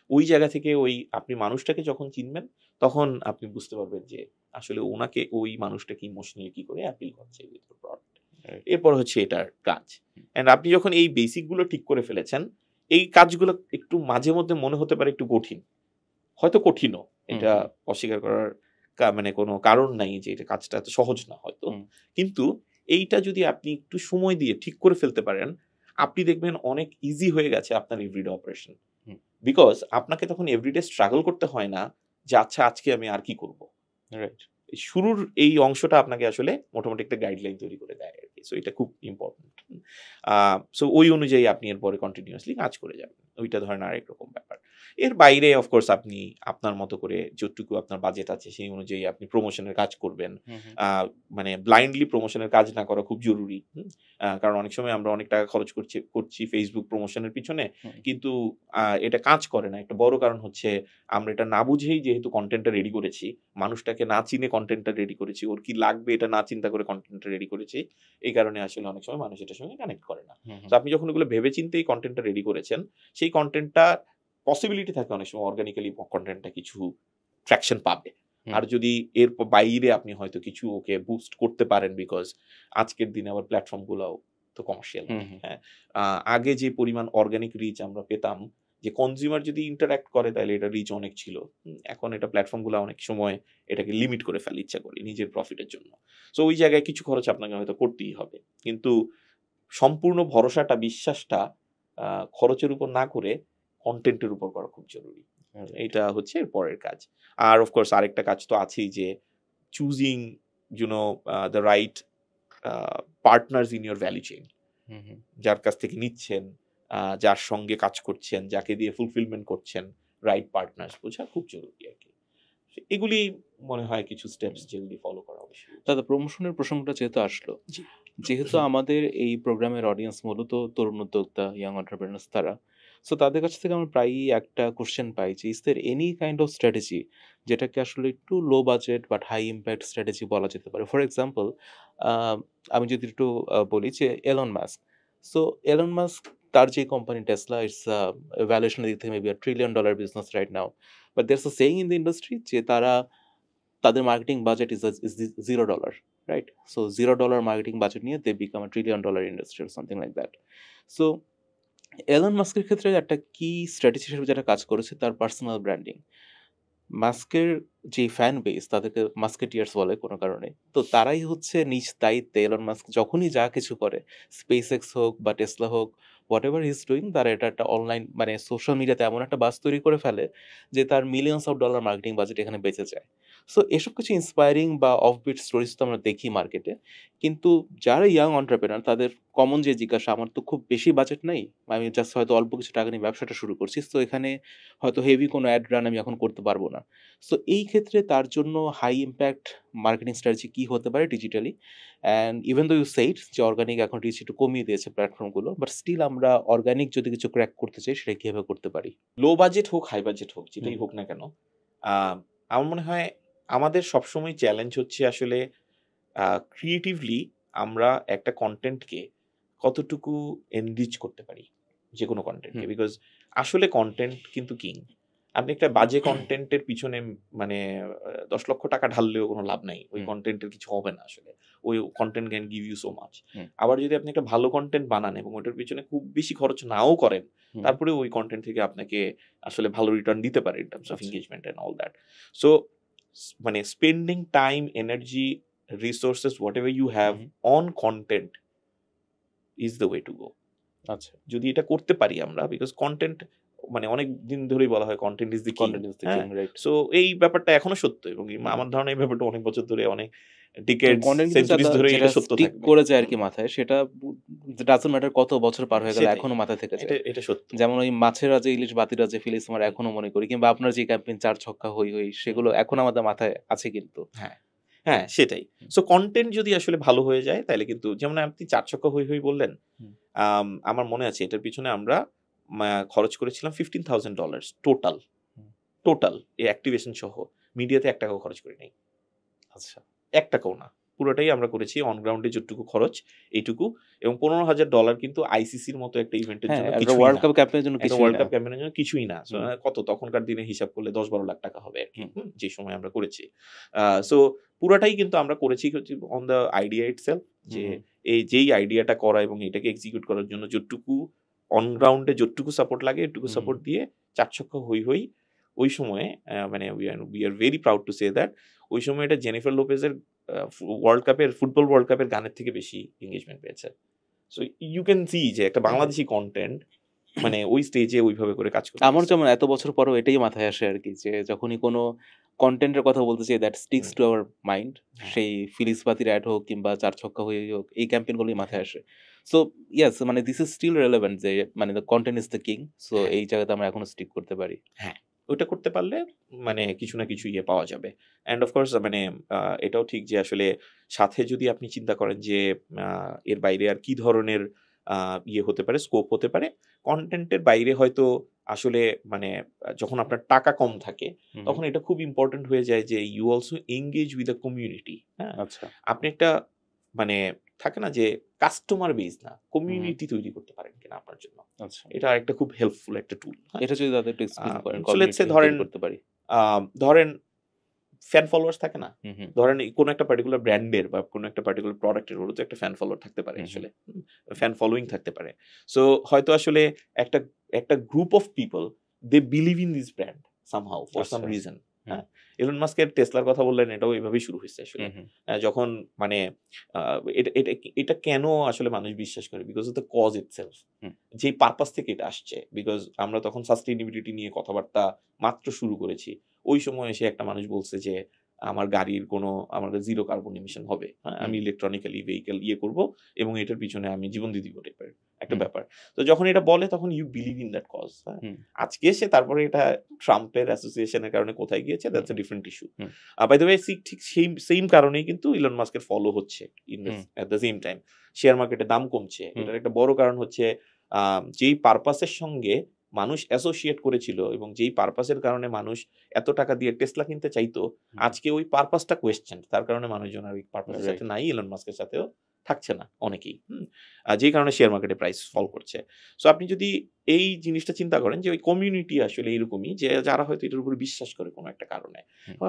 ওই জায়গা থেকে ওই আপনি মানুষটাকে যখন চিনবেন, তখন আপনি বুঝতে পারবেন যে আসলে উনাকে ওই মানুষটাকে ইমোশনালি কি করে অ্যাপিল করছে উইথ দ্যা প্রোডাক্ট। রাইট। এরপর হচ্ছে এটার কাজ। হুম, অ্যান্ড আপনি যখন এই বেসিক গুলো ঠিক করে ফেলেছেন, এই কাজগুলো একটু মাঝে মধ্যে মনে হতে পারে একটু কঠিন। হয়তো কঠিনও। হুম, এটা হুম, অস্বীকার করার মানে কোনো কারণ নাই যে এটা কাজটা এত সহজ না হয়তো। হুম, কিন্তু এইটা যদি আপনি একটু সময় দিয়ে ঠিক করে ফেলতে পারেন, আপনি দেখবেন অনেক ইজি হয়ে গেছে আপনার এভরিডে অপারেশন। হুম, বিকজ আপনাকে তখন এভরিডে স্ট্রাগল করতে হয় না যে আচ্ছা আজকে আমি আর কি করব? রাইট। এই শুরুর এই অংশটা আপনাকে আসলে মোটামুটি একটা গাইডলাইন তৈরি করে দেয় আরকি। সো এটা খুব ইম্পোর্টেন্ট। আ সো ওই অনুযায়ী আপনি এরপরে কন্টিনিউয়াসলি কাজ করে যাবেন। ওইটা ধরেন আরেক রকম ব্যাপার। এর বাইরে অফ কোর্স আপনি আপনার মতো করে যতটুকু আপনার বাজেট আছে সেই অনুযায়ী আপনি প্রমোশনের কাজ করবেন। হুম, হুম, আ মানে ব্লাইন্ডলি প্রমোশনের কাজ না করা খুব জরুরি। কারণ অনেক সময় আমরা অনেক টাকা খরচ করছি Facebook প্রমোশনের পিছনে। হুম, কিন্তু এটা কাজ করে না। একটা বড় কারণ হচ্ছে আমরা এটা না বুঝেই যেহেতু কনটেন্টটা রেডি করেছি, মানুষটাকে না চিনে কনটেন্টটা রেডি করেছি, ওর কি লাগবে এটা না চিন্তা করে কনটেন্টটা রেডি করেছি। এই কারণে আসলে অনেক সময় মানুষ এটার সঙ্গে কানেক্ট করে না। হুম, তো হুম, আপনি যখন ওগুলো ভেবে চিন্তেই কনটেন্টটা রেডি করেছেন, সেই কনটেন্টটা পসিবিলিটি থাকে অনেক সময় অর্গানিক্যালি কনটেন্টটা কিছু ট্রাকশন পাবে। হুম, আর যদি এর বাইরে আপনি হয়তো কিছু ওকে বুস্ট করতে পারেন, বিকজ আজকের দিনে আবার প্ল্যাটফর্ম গুলাও তো কমার্শিয়াল হুম, নেই। হুম, হ্যাঁ? আ আগে যে পরিমাণ অর্গানিক রিচ আমরা পেতাম, যে কনজিউমার যদি ইন্টারেক্ট করে তাইলে এটা রিচ অনেক ছিল। এখন এটা প্ল্যাটফর্ম গুলা অনেক সময় এটাকে লিমিট করে ফেলে ইচ্ছা করে নিজের প্রফিটের জন্য। সো ওই জায়গায় কিছু খরচ আপনাকে হয়তো করতেই হবে। কিন্তু সম্পূর্ণ ভরসাটা, বিশ্বাসটা আ খরচের উপর না করে কনটেন্টের উপর করা খুব জরুরি। রাইট। এইটা হচ্ছে এর পরের কাজ। আর অফ কোর্স আরেকটা কাজ তো আছেই যে choosing the right partners in your value chain. হুম, হুম। যার কাছ থেকে নিচ্ছেন, যার সঙ্গে কাজ করছেন, যাকে দিয়ে ফুলফিলমেন্ট করছেন, রাইট পার্টনার্স বোঝা খুব জরুরি আরকি। এগুলি মনে হয় কিছু স্টেপস যেগুলি ফলো করা অবশ্যই উচিত। দাদা প্রমোশনের প্রসঙ্গটা যেহেতু আসলো, জি। যেহেতু আমাদের এই প্রোগ্রামের অডিয়েন্স মূলত তরুণ উদ্যোক্তা, ইয়াং এন্টারপ্রেনার্স তারা। সো তাদের কাছ থেকে আমরা প্রায়ই একটা কোয়েশ্চেন পাই যে, "is there any kind of strategy যেটাকে আসলে একটু low budget but high impact strategy বলা যেতে পারে?" ফর এক্সাম্পল আ আমি যদি একটু বলি যে Elon Musk. So Elon Musk তার যে কোম্পানি টেসলা ইটস ভ্যালুয়েশন এর দিক থেকে maybe $1 trillion business right now. But there's a saying in the industry যে তাদের marketing budget is $0, right? So $0 marketing budget নিয়ে they become a $1 trillion industry or something like that. So এলন মাস্কের ক্ষেত্রে একটা কি স্ট্র্যাটেজি হিসেবে যেটা কাজ করেছে তার পার্সোনাল ব্র্যান্ডিং। মাস্কের যে ফ্যান বেস তাদেরকে মাস্কেটিয়ার্স বলে কোনো কারণে। তো তারাই হচ্ছে নিজ দায়িত্বে এলন মাস্ক যখনই যা কিছু করে, SpaceX হোক বা Tesla হোক, হোয়াটএভার হি ইজ ডুইং তারা এটা একটা অনলাইন মানে সোশ্যাল মিডিয়াতে এমন একটা বাজ তৈরি করে ফেলে যে তার millions of dollar marketing budget এখানে বেঁচে যায়। সো এসব কিছু ইন্সপায়ারিং বা অফবিট স্টোরিজ তো আমরা দেখি মার্কেটে। কিন্তু যারা ইয়াং এন্টারপ্রেনার তাদের কমন যে জিজ্ঞাসা, "আমার তো খুব বেশি বাজেট নাই। আমি জাস্ট হয়তো অল্প কিছু টাকা নিয়ে ব্যবসাটা শুরু করছি। সো এখানে হয়তো হেভি কোনো অ্যাড রান আমি এখন করতে পারব না।" সো এই ক্ষেত্রে তার জন্য হাই ইমপ্যাক্ট মার্কেটিং স্ট্র্যাটেজি কি হতে পারে digitally? And even though you said যে অর্গানিক এখন রিচ একটু কমিয়ে দিয়েছে প্ল্যাটফর্মগুলো। বাট স্টিল আমরা অর্গানিক যদি কিছু ক্র্যাক করতে চাই সেটা কিভাবে করতে পারি? লো বাজেট হোক, হাই বাজেট হোক, হুম, যেটাই হোক না কেন, আ আমার মনে হয় আমাদের সবসময় চ্যালেঞ্জ হচ্ছে আসলে ক্রিয়েটিভলি আমরা একটা কনটেন্টকে কতটুকু এনরিচ করতে পারি, যেকোনো কনটেন্টকে। হুম, বিকজ আসলে কনটেন্ট কিন্তু কিং। আপনি একটা বাজে কনটেন্টের পিছনে মানে ৳১০,০০,০০০ ঢাললেও কোনো লাভ নাই। ওই হুম, কনটেন্টের কিছু হবে না আসলে। ওই content can give you so much. হুম, আবার যদি আপনি একটা ভালো কনটেন্ট বানান এবং ওটার পিছনে খুব বেশি খরচ নাও করেন, হুম। তারপরেও ওই কনটেন্ট থেকে আপনাকে আসলে ভালো রিটার্ন দিতে পারে ইন টার্মস অফ আচ্ছা। Engagement and all that. So মানে spending time, energy, resources, whatever you hmm, have hmm. on content is the way to go. আচ্ছা। যদি এটা করতে পারি আমরা, বিকজ কনটেন্ট মানে অনেক দিন ধরেই বলা হয় content is the king. Content is the king, হ্যাঁ? রাইট। সো এই ব্যাপারটা এখনো সত্য এবং হুম। আমার ধারণা এই ব্যাপারটা অনেক বছর ধরে, অনেক ডিকেডস, কনটেন্ট কিন্তু সেঞ্চুরিজ ধরে যেটা এটা সত্য স্টিক থাকবে। করে যায় হুম, আরকি মাথায় সেটা ডাজন্ট ম্যাটার কত বছর পার হয়ে গেলে সেটাই। এখনো মাথায় থেকে এটা যায়। এটা সত্য। যেমন ওই মাছের রাজা ইলিশ বাতির রাজা ফিলিংস আমরা হুম, এখনো মনে করি কিংবা আপনার যে ক্যাম্পেইন ৪ ছক্কা হই, হই হুম। সেগুলো এখনো আমাদের মাথায় আছে কিন্তু। হ্যাঁ, হ্যাঁ সেটাই। হুম, সো কনটেন্ট যদি আসলে ভালো হয়ে যায় তাইলে কিন্তু যেমন আপনি ৪ ছক্কা হৈ, হৈ বললেন। হুম, আমার মনে আছে এটার পিছনে আমরা খরচ করেছিলাম $15,000 টোটাল। হুম। টোটাল এই অ্যাক্টিভেশন সহ। মিডিয়াতে ৳১ খরচ করি নাই। আচ্ছা। ৳১ না। পুরোটাই আমরা করেছি অন গ্রাউন্ড এ যতটুকু খরচ এইটুকু এবং $১৫,০০০ কিন্তু আইসিসির মতো একটা ইভেন্টের হ্যাঁ, জন্য একটা কিছুই ওয়ার্ল্ড না। কাপ ক্যাম্পেইনের জন্য একটা কিছুই ওয়ার্ল্ড না। কাপ ক্যাম্পেইন এর জন্য কিছুই না। সো হুম, কত তখনকার দিনে হিসাব করলে ৳১০-১২ লাখ টাকা হবে আরকি। হুম, হুম? যে সময় আমরা করেছি। সো পুরাটাই কিন্তু আমরা করেছি হচ্ছে অন দ্যা আইডিয়া ইটসেলফ হুম, যে হুম, যেই আইডিয়াটা করা এবং এটাকে এক্সিকিউট করার জন্য যতটুকু অন গ্রাউন্ড এ যতটুকু সাপোর্ট লাগে এটুকু হুম, হুম। সাপোর্ট দিয়ে ৪ ছক্কা হৈ, হৈ ওই সময়ে মানে we are very proud to say that ওই সময় এটা জেনিফার লোপেজের ফুটবল ওয়ার্ল্ড কাপের গানের থেকে বেশি এনগেজমেন্ট পেয়েছে। সো ইউ ক্যান সি যে একটা বাংলাদেশী কনটেন্ট মানে ওই স্টেজে ওইভাবে করে কাজ আমার করতেছে। যেমন এত বছর পরেও এটাই মাথায় আসে আরকি যে যখনই কোনো কনটেন্ট এর কথা বলতে চাই that sticks hmm, to our mind হ্যাঁ, সেই ফিলিংস বাতির এড হোক কিংবা ৪ ছক্কা হয়েই হোক এই ক্যাম্পেইন গুলোই মাথায় হ্যাঁ, আসে। সো ইয়েস মানে দিস ইজ স্টিল রেলেভেন্ট যে মানে the content is the king. So হ্যাঁ, এই জায়গাতে আমরা এখনো স্টিক করতে পারি। হ্যাঁ। ওইটা করতে পারলে মানে কিছু না কিছু ইয়ে পাওয়া যাবে। অ্যান্ড অফ কোর্স মানে এটাও ঠিক যে আসলে সাথে যদি আপনি চিন্তা করেন যে এর বাইরে আর কি ধরনের আ ইয়ে হতে পারে, স্কোপ হতে পারে। কনটেন্টের বাইরে হয়তো আসলে মানে যখন আপনার টাকা কম থাকে, হুম, হুম। তখন এটা খুব ইম্পোর্টেন্ট হয়ে যায় যে you also engage with the community. হ্যাঁ? আচ্ছা। আপনি একটা মানে থাকে না যে কাস্টমার বেস না, হুম, হুম। কমিউনিটি তৈরি করতে পারেন কিনা আপনার জন্য। আচ্ছা। এটা আরেকটা খুব হেল্পফুল একটা টুল। হ্যাঁ? এটা যদি তাদের একটু আ এক্সপ্লেইন করেন সো লেটস কমিউনিটি সে কিভাবে ধরেন তৈরি করতে পারি? আ ধরেন ফ্যান ফলোয়ার্স থাকে না? হুম, হুম, ধরেন কোনো একটা পার্টিকুলার ব্র্যান্ডের বা কোনো একটা পার্টিকুলার প্রোডাক্টের ওরও তো একটা ফ্যান ফলোয়ার থাকতে পারে হুম, হুম, আসলে। ফ্যান ফলোইং থাকতে পারে। সো হয়তো আসলে একটা একটা group of people they believe in this brand somehow for some আচ্ছা। রিজন। হুম, হ্যাঁ? এলন মাস্কের টেসলার কথা বললেন এটাও এভাবেই শুরু হইছে আসলে। হুম, হুম, যখন মানে আ এটা এটা এটা কেন আসলে মানুষ বিশ্বাস করে? Because of the cause itself. হুম, যেই পারপাস থেকে এটা আসছে। বিকজ আমরা তখন সাস্টেইনেবিলিটি নিয়ে কথাবার্তা মাত্র শুরু করেছি। ওই সময় এসে একটা মানুষ বলছে যে আমার গাড়ির কোনো আমার জিরো কার্বন এমিশন হবে, হ্যাঁ? আমি ইলেকট্রনিক্যালি ভেহিকল করব এবং এটার পিছনে আমি জীবন দিয়ে দিব টাইপের একটা ব্যাপার। তো যখন এটা বলে তখন you believe in that cause, হ্যাঁ? আজকে এসে তারপরে এটা ট্রাম্পের অ্যাসোসিয়েশনের কারণে কোথায় গিয়েছে, that's a different issue. By the way ঠিক সেম কারণেই কিন্তু ইলন মাস্কের ফলো হচ্ছে at the same time. Share মার্কেটের দাম কমছে। এটার একটা বড় কারণ হচ্ছে যেই পারপাসের সঙ্গে মানুষ অ্যাসোসিয়েট করেছিল এবং যেই পারপাসের কারণে মানুষ এত টাকা দিয়ে টেসলা কিনতে চাইতো, আজকে ওই পারপাসটা কোয়েশ্চেন। তার কারণে মানুষজন আর ওই পারপাসের সাথে নাই, ইলন মাস্কের সাথেও থাকছে না অনেকেই। যেই কারণে শেয়ার মার্কেটে প্রাইস ফল করছে। সো আপনি যদি এই জিনিসটা চিন্তা করেন যে ওই কমিউনিটি আসলে এরকমই, যে যারা হয়তো এটার উপর বিশ্বাস করে কোনো একটা কারণে,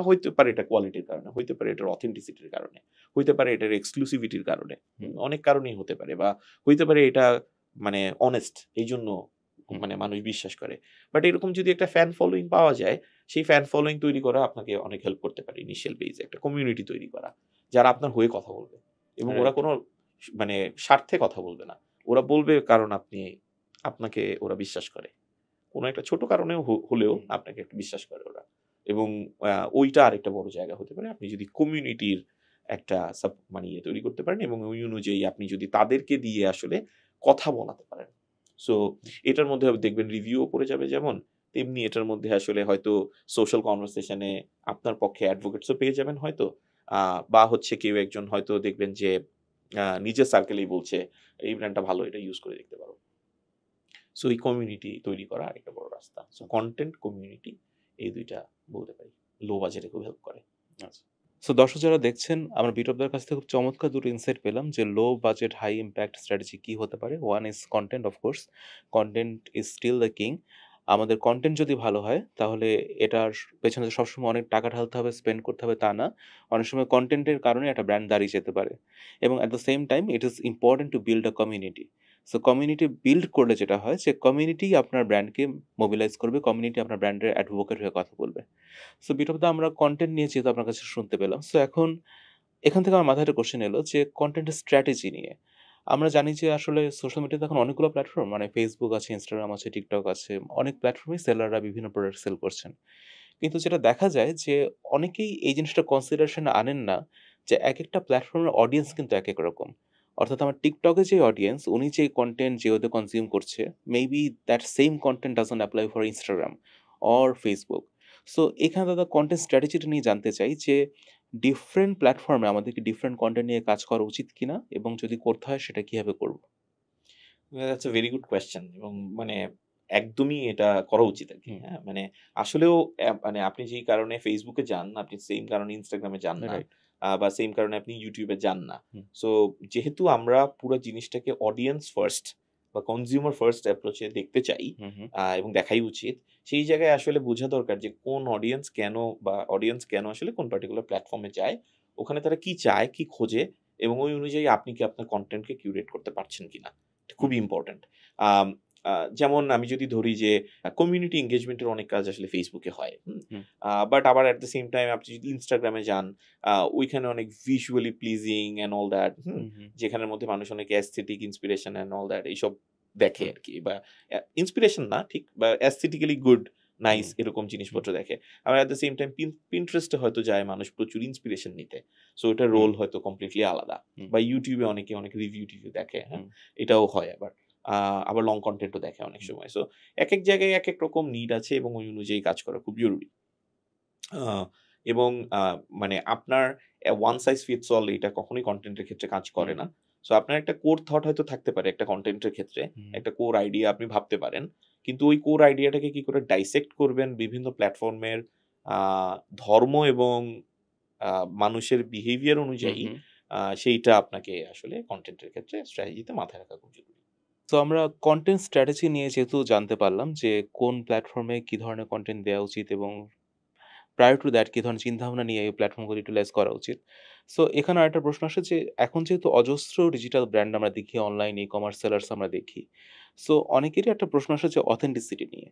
হইতে পারে এটা কোয়ালিটির কারণে, হইতে পারে এটার অথেন্টিসিটির কারণে, হইতে পারে এটার এক্সক্লুসিভিটির কারণে, অনেক কারণেই হতে পারে, বা হইতে পারে এটা মানে অনেস্ট, এই জন্য মানে মানুষ বিশ্বাস করে। বাট এরকম যদি একটা ফ্যান ফলোইং পাওয়া যায়, সেই ফ্যান ফলোইং তৈরি করা আপনাকে অনেক হেল্প করতে পারে। ইনিশিয়াল বেজে একটা কমিউনিটি তৈরি করা, যারা আপনার হয়ে কথা বলবে এবং ওরা কোনো মানে স্বার্থে কথা বলবে না। ওরা বলবে কারণ আপনাকে ওরা বিশ্বাস করে। কোনো একটা ছোট কারণেও হলেও আপনাকে একটু বিশ্বাস করে ওরা। এবং ওইটা আরেকটা বড় জায়গা হতে পারে। আপনি যদি কমিউনিটির একটা মানে তৈরি করতে পারেন এবং ওই অনুযায়ী আপনি যদি তাদেরকে দিয়ে আসলে কথা বলাতে পারেন। সো এটার মধ্যে দেখবেন রিভিউও পড়ে যাবে যেমন, তেমনি এটার মধ্যে আসলে হয়তো সোশ্যাল কনভারসেশনে আপনার পক্ষে অ্যাডভোকেটসও পেয়ে যাবেন হয়তো। বা হচ্ছে কেউ একজন হয়তো দেখবেন যে নিজের সার্কেলেই বলছে, এই ব্র্যান্ডটা ভালো, এটা ইউজ করে দেখতে পারো। সো এই কমিউনিটি তৈরি করা আরেকটা বড় রাস্তা। সো কনটেন্ট, কমিউনিটি, এই ২ টা বলতে পারি লো বাজেটে খুব হেল্প করে। আচ্ছা। সো দর্শক যারা দেখছেন, আমরা বিটপদার কাছ থেকে খুব চমৎকার দুটো ইনসাইট পেলাম যে low budget high impact strategy কি হতে পারে। One is content, of course. Content is still the king. আমাদের কনটেন্ট যদি ভালো হয় তাহলে এটার পেছনে যে সবসময় অনেক টাকা ঢালতে হবে, স্পেন্ড করতে হবে তা না। অনেক সময় কনটেন্টের কারণে একটা ব্র্যান্ড দাঁড়িয়ে যেতে পারে। এবং at the same time it is important to build a community. So community build করলে যেটা হয় যে কমিউনিটি আপনার ব্র্যান্ডকে মোবিলাইজ করবে, কমিউনিটি আপনার ব্র্যান্ডের অ্যাডভোকেট হয়ে কথা বলবে। সো বিটপদা আমরা কনটেন্ট নিয়ে যেহেতু আপনার কাছে শুনতে পেলাম। সো এখন এখান থেকে আমার মাথায় একটা কোয়েশ্চেন এলো যে কনটেন্টের স্ট্র্যাটেজি নিয়ে। আমরা জানি যে আসলে সোশ্যাল মিডিয়াতে এখন অনেকগুলো প্ল্যাটফর্ম, মানে Facebook আছে, Instagram আছে, TikTok আছে। অনেক প্ল্যাটফর্মেই সেলাররা বিভিন্ন প্রোডাক্ট সেল করছেন। কিন্তু যেটা দেখা যায় যে অনেকেই এই জিনিসটা কনসিডারেশন এ আনেন না যে একেকটা প্ল্যাটফর্মের অডিয়েন্স কিন্তু একেক রকম। অর্থাৎ আমার TikTok এ যে অডিয়েন্স, উনি যে কনটেন্ট যে ওতে কনজিউম করছে, maybe that same content doesn't apply for Instagram or Facebook। So এখানে দাদা কনটেন্ট স্ট্র্যাটেজিটা নিয়ে জানতে চাই যে ডিফারেন্ট প্ল্যাটফর্মে আমাদেরকে ডিফারেন্ট কনটেন্ট নিয়ে কাজ করা উচিত কিনা, এবং যদি করতে হয় সেটা কিভাবে করব? That's a very good question এবং মানে একদমই এটা করা উচিত আরকি। হুম, হ্যাঁ? মানে আসলেও মানে আপনি যেই কারণে Facebook এ যান, আপনি সেইম কারণে Instagram এ যান না। রাইট। বা সেইম কারণে আপনি YouTube এ যান না। হুম, সো যেহেতু আমরা পুরা জিনিসটাকে অডিয়েন্স ফার্স্ট বা কনজিউমার ফার্স্ট অ্যাপ্রোচ এ দেখতে চাই, হুম, হুম, এবং দেখাই উচিত। সেই জায়গায় আসলে বোঝা দরকার যে কোন অডিয়েন্স কেন, বা অডিয়েন্স কেন আসলে কোন পার্টিকুলার প্ল্যাটফর্ম এ যায়। ওখানে তারা কি চায়, কি খোঁজে এবং ওই অনুযায়ী আপনি কি আপনার কনটেন্টকে কিউরেট করতে পারছেন কিনা। এটা হুম, খুবই ইম্পোর্টেন্ট। আম যেমন আমি যদি ধরি যে কমিউনিটি এনগেজমেন্ট এর অনেক কাজ আসলে Facebook এ হয়। হুম, বাট আবার এট দ্য সেম টাইম আপনি যদি Instagram এ যান, ওইখানে অনেক visually pleasing and all that, হুম, হুম, যেখানের মধ্যে মানুষ অনেক aesthetic inspiration and all that এইসব দেখে হুম, আরকি, বা ইন্সপিরেশন না ঠিক, বা অ্যাস্থেটিক্যালি গুড, নাইস হুম, এরকম হুম, জিনিসপত্র দেখে। আবার এট দ্য সেম টাইম Pinterest এ হয়তো যায় মানুষ প্রচুর ইন্সপিরেশন নিতে। সো ওটার হুম, রোল হয়তো কমপ্লিটলি আলাদা। হুম, বা YouTube এ অনেকে অনেক রিভিউ-টিভিউ দেখে, হ্যাঁ? হুম, এটাও হয় আবার। আবার লং কনটেন্ট ও দেখে অনেক হুম, সময়। সো একেক জায়গায় একেক রকম নিড আছে এবং ওই অনুযায়ী কাজ করা খুব জরুরি। আ এবং মানে আপনার ওয়ান সাইজ ফিটস অল এটা কখনোই কনটেন্টের ক্ষেত্রে কাজ করে হুম, না। সো আপনার একটা কোর থট হয়তো থাকতে পারে একটা কনটেন্টের ক্ষেত্রে। হুম, একটা কোর আইডিয়া আপনি ভাবতে পারেন। কিন্তু ওই কোর আইডিয়াটাকে কি করে ডাইসেক্ট করবেন বিভিন্ন প্ল্যাটফর্মের আ ধর্ম এবং আ মানুষের বিহেভিয়ার হুম, অনুযায়ী, হুম। সেইটা আপনাকে আসলে কনটেন্টের ক্ষেত্রে স্ট্র্যাটেজিতে মাথায় রাখা খুব জরুরি। তো আমরা কনটেন্ট স্ট্র্যাটেজি নিয়ে যেহেতু জানতে পারলাম যে কোন প্ল্যাটফর্মে কি ধরনের কনটেন্ট দেওয়া উচিত, এবং প্রায়র টু দ্যাট কি ধরনের চিন্তাভাবনা নিয়ে এই প্ল্যাটফর্মগুলো ইউটিলাইজ করা উচিত। সো এখানে আরেকটা প্রশ্ন আসে যে এখন যেহেতু অজস্র ডিজিটাল ব্র্যান্ড আমরা দেখি, অনলাইন ই-কমার্স সেলার্স আমরা দেখি। সো অনেকেরই একটা প্রশ্ন আসে যে অথেন্টিসিটি নিয়ে।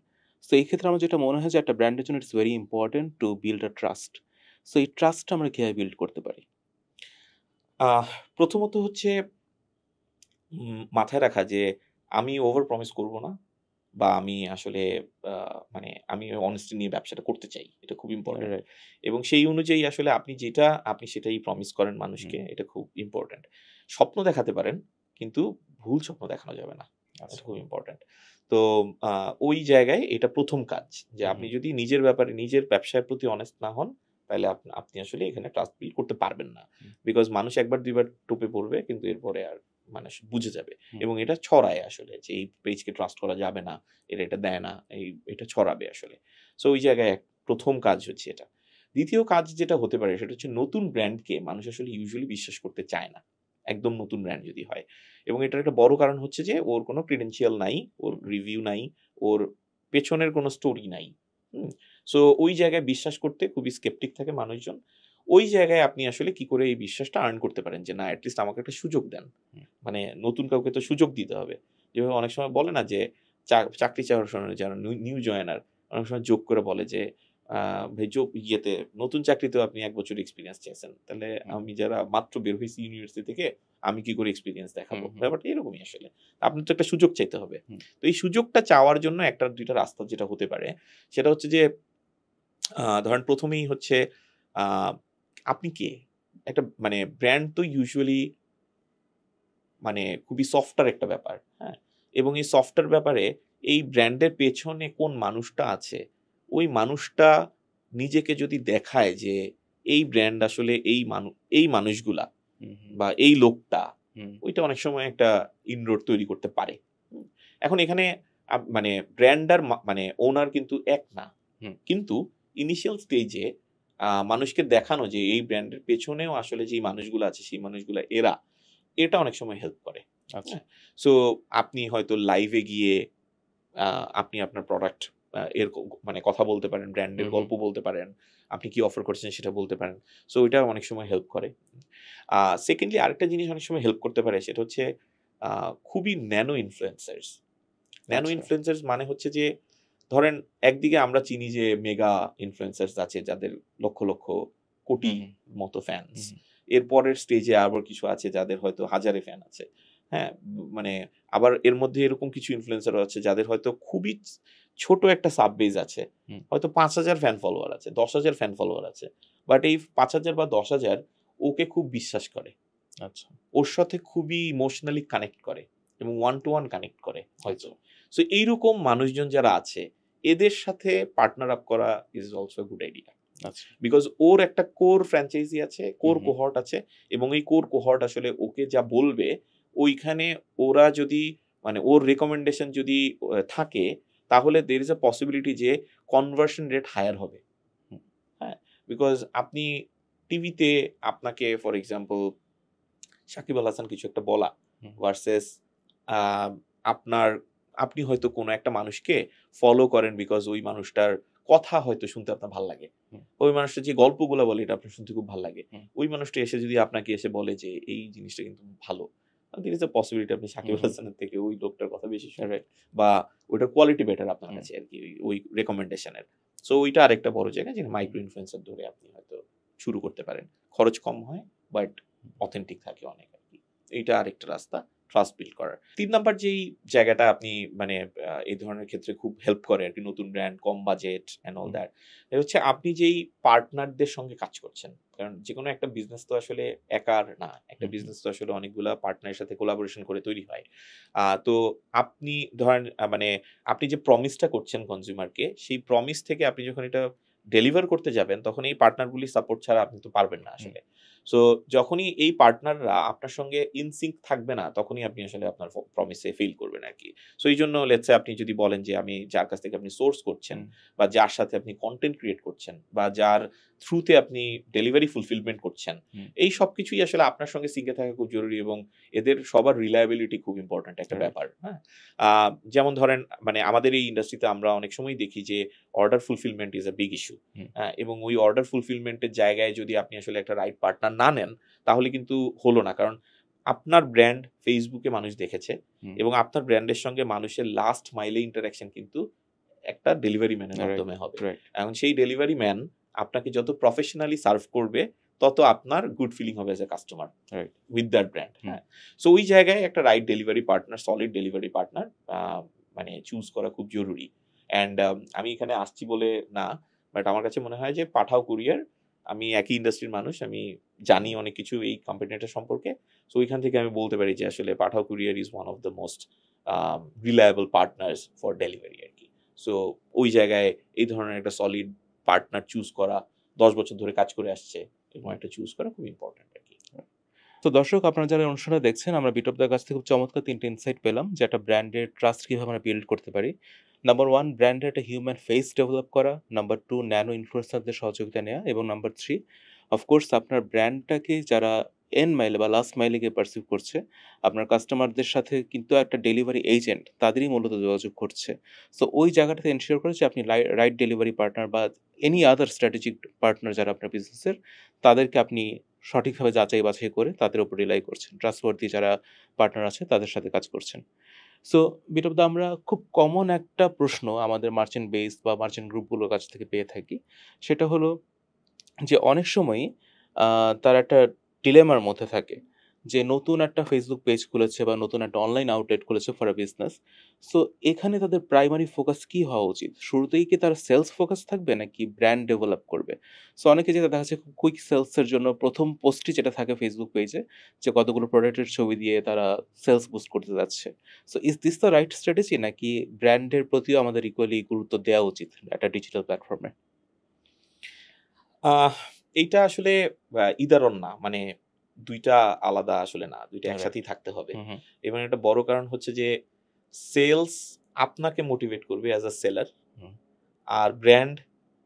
সো এই ক্ষেত্রে আমার যেটা মনে হয় যে একটা ব্র্যান্ডের জন্য it's very important to build a trust. So এই ট্রাস্টটা আমরা কিভাবে বিল্ড করতে পারি? আহ প্রথমত হচ্ছে মাথায় রাখা যে আমি ওভার প্রমিস করব না। বা আমি আসলে মানে আমি অনেস্টি নিয়ে ব্যবসাটা করতে চাই। এটা খুব ইম্পোর্টেন্ট। রাইট। এবং সেই অনুযায়ী আসলে আপনি সেটাই প্রমিস করেন মানুষকে। হুম, এটা খুব ইম্পোর্টেন্ট। স্বপ্ন দেখাতে পারেন, কিন্তু ভুল স্বপ্ন দেখানো যাবে না। এটা আচ্ছা। খুব ইম্পোর্টেন্ট। তো আ ওই জায়গায় এটা ১ম কাজ। যে হুম, আপনি হুম, যদি নিজের ব্যাপারে নিজের ব্যবসার প্রতি অনেস্ট না হন, তাহলে আপনি আসলে এখানে ট্রাস্ট বিল্ড করতে পারবেন না। হুম, বিকজ মানুষ ১ বার ২ বার টোপে পড়বে, কিন্তু এরপরে আর মানুষ বুঝে যাবে। হুম, এবং এটা ছড়ায় আসলে যে এই পেজকে ট্রাস্ট করা যাবে না। এরা এটা দেয় না। এটা ছড়াবে আসলে। সো ওই জায়গায় ১ম কাজ হচ্ছে এটা। ২য় কাজ যেটা হতে পারে সেটা হচ্ছে নতুন ব্র্যান্ডকে মানুষ আসলে ইউজুয়ালি বিশ্বাস করতে চায় না। একদম নতুন ব্র্যান্ড যদি হয়। এবং এটার একটা বড় কারণ হচ্ছে যে ওর কোনো ক্রেডেনশিয়াল নাই, ওর হুম, রিভিউ নাই, ওর পেছনের কোনো স্টোরি নাই। হুম? সো ওই জায়গায় বিশ্বাস করতে খুবই স্কেপটিক থাকে মানুষজন। ওই জায়গায় আপনি আসলে কি করে এই বিশ্বাসটা আর্ন করতে পারেন যে না, এট লিস্ট আমাকে একটা সুযোগ দেন। হুম, মানে নতুন কাউকে তো সুযোগ দিতে হবে। যেভাবে অনেক সময় বলে না যে চাকরি চাওয়ার সময় যারা নিউ জয়েনার অনেক সময় জোক করে বলে যে ভাই নতুন চাকরিতেও আপনি ১ বছর এক্সপেরিয়েন্স চেয়েছেন। তাহলে হুম, আমি যারা মাত্র বের হইছি ইউনিভার্সিটি থেকে, আমি কি করে এক্সপেরিয়েন্স হুম, দেখাবো? হুম, ব্যাপারটা এরকমই আসলে। আপনার তো একটা সুযোগ চাইতে হবে। হুম, তো এই সুযোগটা চাওয়ার জন্য ১ টা ২ টা রাস্তা যেটা হতে পারে, সেটা হচ্ছে যে ধরেন ১ম এই হচ্ছে আ আপনি কে? একটা মানে ব্র্যান্ড তো ইউজুয়ালি মানে খুবই সফটওয়্যার একটা ব্যাপার, হ্যাঁ? এবং এই সফটওয়্যার ব্যাপারে এই ব্র্যান্ডের পেছনে কোন মানুষটা আছে, ওই মানুষটা নিজেকে যদি দেখায় যে এই ব্র্যান্ড আসলে এই মানুষগুলা হুম, হুম, বা এই লোকটা, হুম, ওইটা অনেক সময় একটা ইনরোড তৈরি করতে পারে। হুম? এখন এখানে মানে ব্র্যান্ড আর মানে ওনার কিন্তু এক না। হুম, কিন্তু ইনিশিয়াল স্টেজে মানুষকে দেখানো যে এই ব্র্যান্ডের পেছনেও আসলে যেই মানুষগুলো আছে, সেই মানুষগুলা এরা। এটা অনেক সময় হেল্প করে। আচ্ছা। হ্যাঁ? সো আপনি হয়তো লাইভে গিয়ে আ আপনি আপনার প্রোডাক্ট এর মানে কথা বলতে পারেন, ব্র্যান্ডের হুম, হুম, গল্প বলতে পারেন। আপনি কি অফার করছেন সেটা বলতে পারেন। সো এটা অনেক সময় হেল্প করে। আ সেকেন্ডলি আরেকটা জিনিস অনেক সময় হেল্প করতে পারে, সেটা হচ্ছে আ খুবই ন্যানো ইনফ্লুয়েন্সার্স। ন্যানো আচ্ছা। ইনফ্লুয়েন্সার্স মানে হচ্ছে যে ধরেন একদিকে আমরা চিনি যে মেগা ইনফ্লুয়েন্সার্স আছে যাদের লক্ষ, লক্ষ কোটি হুম, হুম, মতো ফ্যান্স। হুম, এর পরের স্টেজে আবার কিছু আছে যাদের হয়তো হাজারে ফ্যান আছে। হ্যাঁ? মানে আবার এর মধ্যে এরকম কিছু ইনফ্লুয়েন্সারও আছে যাদের হয়তো খুবই ছোট একটা সাব বেস আছে। হুম, হয়তো ৫,০০০ ফ্যান ফলোয়ার আছে, ১০,০০০ ফ্যান ফলোয়ার আছে। বাট এই ৫,০০০ বা ১০,০০০ ওকে খুব বিশ্বাস করে। আচ্ছা, ওর সাথে খুবই ইমোশনালি কানেক্ট করে এবং ওয়ান টু ওয়ান কানেক্ট করে হয়তো। আচ্ছা, সো এইরকম মানুষজন যারা আছে, এদের সাথে পার্টনার আপ করা ইস অলসো আ গুড আইডিয়া। আচ্ছা। বিকজ ওর একটা কোর ফ্র্যাঞ্চাইজি আছে, হুম, কোর হুম, কোহর্ট আছে এবং এই কোর কোহর্ট আসলে ওকে যা বলবে, ওইখানে ওরা যদি মানে ওর রিকমেন্ডেশন যদি থাকে, তাহলে there is a possibility যে কনভার্শন রেট হায়ার হবে। হুম, হ্যাঁ? বিকজ আপনি টিভিতে আপনাকে ফর এক্সাম্পল সাকিব আল হাসান কিছু একটা বলা হুম, ভার্সেস আ আপনার আপনি হয়তো কোনো একটা মানুষকে ফলো করেন বিকজ ওই মানুষটার কথা হয়তো শুনতে আপনার ভাল লাগে। হুম, ওই মানুষটা যে গল্পগুলা বলে এটা আপনার শুনতে খুব ভাল লাগে। হুম, ওই মানুষটা এসে যদি আপনাকে এসে বলে যে এই জিনিসটা কিন্তু ভালো। there is a possibility আপনি সাকিব হুম, আল হুম, হাসানের থেকে ওই লোকটার কথা বেশি শুনবেন। রাইট। বা ওইটার কোয়ালিটি বেটার আপনার হুম, কাছে আরকি ওই রিকমেন্ডেশন এর। সো ওইটা আরেকটা বড় জায়গা যেটা হুম, মাইক্রো ইনফ্লুয়েন্সার ধরে আপনি হয়তো শুরু করতে পারেন। খরচ কম হয় বাট হুম, অথেন্টিক থাকে অনেক আরকি। এইটা আরেকটা রাস্তা ট্রাস্ট বিল্ড করার। ৩ নাম্বার যেই জায়গাটা আপনি মানে এই ধরনের ক্ষেত্রে খুব হেল্প করে আরকি, নতুন brand, com budget and all hmm, that. এটা হচ্ছে আপনি যেই পার্টনারদের সঙ্গে কাজ করছেন। কারণ যেকোনো একটা বিজনেস তো আসলে একার না। একটা হুম, হুম, বিজনেস তো আসলে অনেকগুলা পার্টনারের সাথে কোলাবোরেশন করে তৈরি হয়। তো আপনি ধরেন মানে আপনি যে প্রমিসটা করছেন কনজিউমারকে, সেই প্রমিস থেকে আপনি যখন এটা ডেলিভার করতে যাবেন, তখন এই পার্টনারগুলির সাপোর্ট ছাড়া আপনি তো পারবেন না হুম, আসলে। সো যখনই এই পার্টনাররা আপনার সঙ্গে ইন সিঙ্ক থাকবে না, তখনই আপনি আসলে আপনার প্রমিসে ফেইল করবেন আরকি। সো এইজন্য লেটস সে আপনি যদি বলেন যে আমি যার কাছ থেকে আপনি সোর্স করছেন হুম, বা যার সাথে আপনি কনটেন্ট ক্রিয়েট করছেন বা যার থ্রুতে আপনি ডেলিভারি ফুলফিলমেন্ট করছেন, হুম, এই সবকিছুই আসলে আপনার সঙ্গে সিঙ্কে থাকা খুব জরুরি এবং এদের সবার রিলায়েবিলিটি খুব ইম্পোর্টেন্ট একটা রাইট। ব্যাপার, হ্যাঁ? আ যেমন ধরেন মানে আমাদের এই ইন্ডাস্ট্রিতে আমরা অনেক সময়ই দেখি যে order fulfilment is a big issue. হুম, এবং ওই অর্ডার ফুলফিলমেন্ট এর জায়গায় যদি আপনি আসলে একটা রাইট পার্টনার না নেন, তাহলে কিন্তু হলো না। কারণ আপনার ব্র্যান্ড Facebook এ মানুষ দেখেছে হুম, এবং আপনার ব্র্যান্ডের সঙ্গে মানুষের লাস্ট মাইলে ইন্টারেকশন কিন্তু একটা ডেলিভারি ম্যানের রাইট, মাধ্যমে হবে। রাইট, এখন সেই ডেলিভারি ম্যান আপনাকে যত প্রফেশনালি সার্ভ করবে, তত আপনার গুড ফিলিং হবে as a customer right. With that brand, hmm, হ্যাঁ? সো ওই জায়গায় একটা right delivery partner, solid delivery partner মানে চুজ করা খুব জরুরি। অ্যান্ড আমি এখানে আসছি বলে না, বাট আমার কাছে মনে হয় যে পাঠাও কুরিয়ার, আমি একই ইন্ডাস্ট্রির মানুষ, আমি জানি অনেক কিছু এই কোম্পানিটা সম্পর্কে। সো ওইখান থেকে আমি বলতে পারি যে আসলে Pathao courier is one of the most reliable partners for delivery আর কি। সো ওই জায়গায় এই ধরনের একটা সলিড পার্টনার চুজ করা, ১০ বছর ধরে কাজ করে আসছে, এরকম একটা চুজ করা খুব ইম্পর্টেন্ট আর কি। তো দর্শক, আপনারা যারা অনুষ্ঠানটা দেখছেন, আমরা বিটপদার কাছ থেকে খুব চমৎকার ৩ টা ইনসাইট পেলাম যে একটা ব্র্যান্ডের ট্রাস্ট কিভাবে আমরা বিল্ড করতে পারি। নাম্বার 1, ব্র্যান্ডের একটা হিউম্যান ফেস ডেভেলপ করা। নাম্বার 2, ন্যানো ইনফ্লুয়েন্সারদের সহযোগিতা নেওয়া। এবং নাম্বার 3, অফকোর্স আপনার ব্র্যান্ডটাকে যারা এন্ড মাইলে বা লাস্ট মাইলে গিয়ে পারসিভ করছে, আপনার কাস্টমারদের সাথে কিন্তু একটা ডেলিভারি এজেন্ট তাদেরই মূলত যোগাযোগ করছে। সো ওই জায়গাটাতে এনশিওর করে যে আপনি রাইট ডেলিভারি পার্টনার বা এনি আদার স্ট্র্যাটেজিক পার্টনার যারা আপনার বিজনেসের, তাদেরকে আপনি সঠিকভাবে যাচাই বাছাই করে তাদের উপর রিলাই করছেন। ট্রাস্টওয়ার্দি যারা পার্টনার আছে তাদের সাথে কাজ করছেন। সো বিটপদা, আমরা খুব কমন একটা প্রশ্ন আমাদের মার্চেন্ট বেস বা মার্চেন্ট গ্রুপগুলোর কাছ থেকে পেয়ে থাকি। সেটা হলো যে অনেক সময়ই তারা একটা ডিলেমার মধ্যে থাকে যে নতুন একটা ফেসবুক পেজ খুলেছে বা নতুন একটা অনলাইন আউটলেট খুলেছে ফর আ বিজনেস। সো এখানে তাদের প্রাইমারি ফোকাস কি হওয়া উচিত? শুরুতেই কি তারা সেলস ফোকাস থাকবে নাকি ব্র্যান্ড ডেভেলপ করবে? সো অনেকে যেটা দেখা যাচ্ছে খুব কুইক সেলসের জন্য ১ম পোস্টই যেটা থাকে ফেসবুক পেজে যে কতগুলো প্রোডাক্টের ছবি দিয়ে তারা সেলস বুস্ট করতে যাচ্ছে। So is this the right strategy নাকি ব্র্যান্ডের প্রতিও আমাদের ইকুয়ালি গুরুত্ব দেওয়া উচিত একটা ডিজিটাল প্ল্যাটফর্মে? আহ এইটা আসলে ইদার অর না, মানে ২ টা আলাদা আসলে না। ২ টা রাইট। একসাথেই থাকতে হবে। হুম, হুম। এবং একটা বড় কারণ হচ্ছে যে সেলস আপনাকে মোটিভেট করবে অ্যাজ আ সেলার, হুম, আর ব্র্যান্ড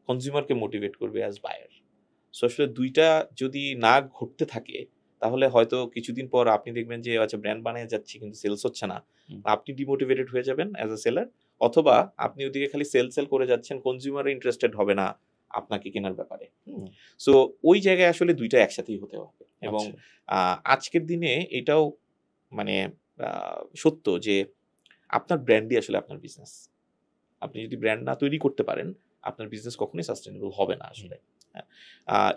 কনজিউমারকে মোটিভেট করবে অ্যাজ বায়ার। সো আসলে ২ টা যদি না ঘটতে থাকে, তাহলে হয়তো কিছুদিন পর আপনি দেখবেন যে আচ্ছা ব্র্যান্ড বানিয়ে যাচ্ছি কিন্তু সেলস হচ্ছে না। হুম, আপনি ডিমোটিভেটেড হয়ে যাবেন অ্যাজ আ সেলার, অথবা আপনি ওদিকে খালি সেল করে যাচ্ছেন, কনজিউমার ইন্টারেস্টেড হবে না আপনাকে কেনার ব্যাপারে। হুম। সো ওই জায়গায় আসলে ২ টা একসাথেই হতে হবে। এবং আচ্ছা। আজকের দিনে এটাও মানে আ সত্য যে আপনার ব্র্যান্ডই আসলে আপনার বিজনেস। আপনি যদি ব্র্যান্ড না তৈরি করতে পারেন, আপনার বিজনেস কখনোই সাস্টেইনেবল হবে না হুম, আসলে। হ্যাঁ?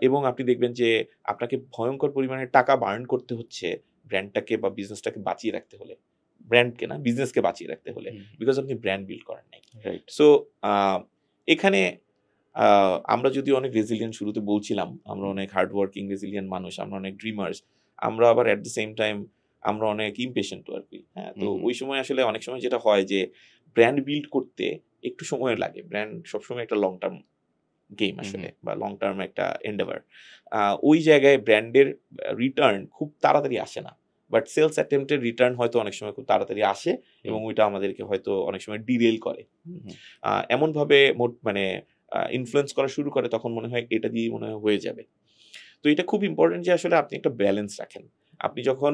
এবং আপনি দেখবেন যে আপনাকে ভয়ংকর পরিমাণে টাকা বার্ন করতে হচ্ছে ব্র্যান্ডটাকে বা বিজনেসটাকে বাঁচিয়ে রাখতে হলে। ব্র্যান্ডকে না, বিজনেসকে বাঁচিয়ে রাখতে হলে। হুম, বিকজ আপনি ব্র্যান্ড বিল্ড করেন নাই। রাইট। সো আ এখানে আ আমরা যদিও অনেক রেজিলিয়েন্ট, শুরুতে বলছিলাম, আমরা হুম, অনেক হার্ড ওয়ার্কিং রেজিলিয়েন্ট মানুষ, আমরা অনেক ড্রিমার্স। আমরা আবার এট দ্য সেম টাইম আমরা অনেক ইমপেশেন্ট ও আরকি। হ্যাঁ? তো হুম, হুম, ওই সময় আসলে অনেক সময় যেটা হয় যে ব্র্যান্ড বিল্ড করতে একটু সময় লাগে। ব্র্যান্ড সবসময় একটা লং টার্ম গেম হুম, হুম, আসলে, বা লং টার্ম একটা এন্ডেভার। ওই জায়গায় ব্র্যান্ডের রিটার্ন খুব তাড়াতাড়ি আসে না। বাট সেলস অ্যাটেম্প্ট এর রিটার্ন হয়তো অনেক সময় খুব তাড়াতাড়ি আসে, এবং হুম, ওইটা আমাদেরকে হয়তো অনেক সময় ডিরেল করে। হুম, এমনভাবে মানে ইনফ্লুয়েন্স করা শুরু করে, তখন মনে হয় এটা দিয়েই মনে হয় হয়ে যাবে। তো এটা খুব ইম্পোর্টেন্ট যে আসলে আপনি একটা ব্যালেন্স রাখেন। আপনি যখন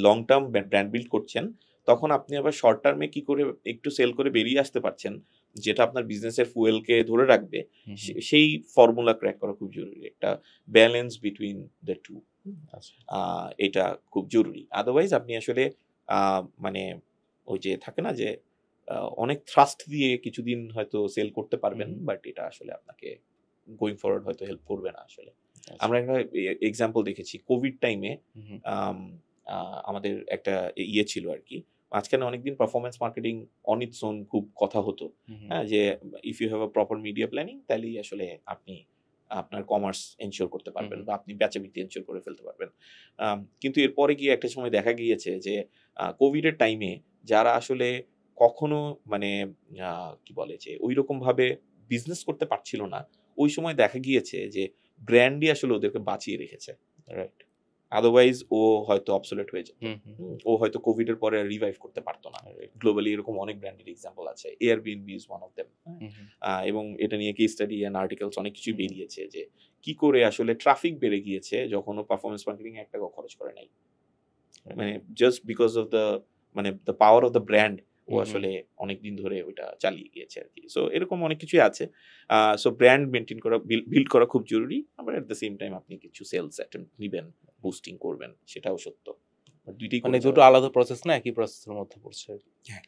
লং টার্ম ব্র্যান্ড বিল্ড করছেন, তখন আপনি আবার শর্ট টার্মে কি করে একটু সেল করে বেরিয়ে আসতে পারছেন, যেটা আপনার বিজনেসের ফুয়েলকে ধরে রাখবে, হুম, হুম। সেই ফর্মুলা ক্র্যাক করা খুব জরুরি। একটা ব্যালেন্স বিটুইন দ্য 2। আচ্ছা। এটা খুব জরুরি। আদারওয়াইজ আপনি আসলে আ মানে ওই যে থাকে না যে অনেক থ্রাস্ট দিয়ে কিছুদিন হয়তো সেল করতে হুম, পারবেন, হুম, বাট এটা আসলে আপনাকে গোইং ফরওয়ার্ড হয়তো হেল্প করবে না আসলে। আচ্ছা। আমরা একটা এক্সাম্পল দেখেছি কোভিড টাইমে। হুম, হুম, আম আ আমাদের একটা ইয়ে ছিল আরকি। মাঝখানে অনেকদিন performance marketing on its own খুব কথা হতো। হুম, হুম, হ্যাঁ? যে if you have a proper media planning, তাহলেই আসলে আপনি আপনার কমার্স এনশিওর করতে হুম, পারবেন, হুম, বা আপনি বেচাবিক্রি এনশিওর করে ফেলতে পারবেন। কিন্তু এরপরে গিয়ে একটা সময় দেখা গিয়েছে যে কোভিডের টাইমে যারা আসলে কখনো মানে আ কি বলে যে ঐরকমভাবে বিজনেস করতে পারছিল না, ওই সময় দেখা গিয়েছে যে ব্র্যান্ডই আসলে ওদেরকে বাঁচিয়ে রেখেছে। রাইট। আদারওয়াইজ ও হয়তো obsolete হয়ে যেত। হুম, হুম, ও হয়তো কোভিড এর পরে রিভাইভ করতে পারত না। রাইট। গ্লোবালি এরকম অনেক ব্র্যান্ডের এক্সাম্পল আছে। Airbnb is one of them, হ্যাঁ? হুম, হুম, এবং এটা নিয়ে কেস স্টাডি অ্যান্ড আর্টিকেলস অনেক কিছুই হুম, হুম, বেরিয়েছে যে কি করে আসলে ট্রাফিক বেড়ে গিয়েছে যখন ও পারফরম্যান্স মার্কেটিং এ ৳১ খরচ করে নাই। রাইট। মানে জাস্ট বিকজ অফ দ্য মানে the power of the brand, ও হুম, হুম, আসলে অনেকদিন ধরে ওইটা চালিয়ে গিয়েছে আরকি। সো এরকম অনেক কিছুই আছে। সো ব্র্যান্ড মেইনটেইন করা, বিল্ড করা খুব জরুরি। আবার এট দ্য সেম টাইম আপনি কিছু সেলস অ্যাটেম্প্ট নিবেন, বুস্টিং করবেন, সেটাও সত্য। বাট ২ টাই মানে করে দুটো যাওয়া আলাদা জরুরি। প্রসেস না, একই প্রসেসের মধ্যে পড়ছে আরকি। হ্যাঁ।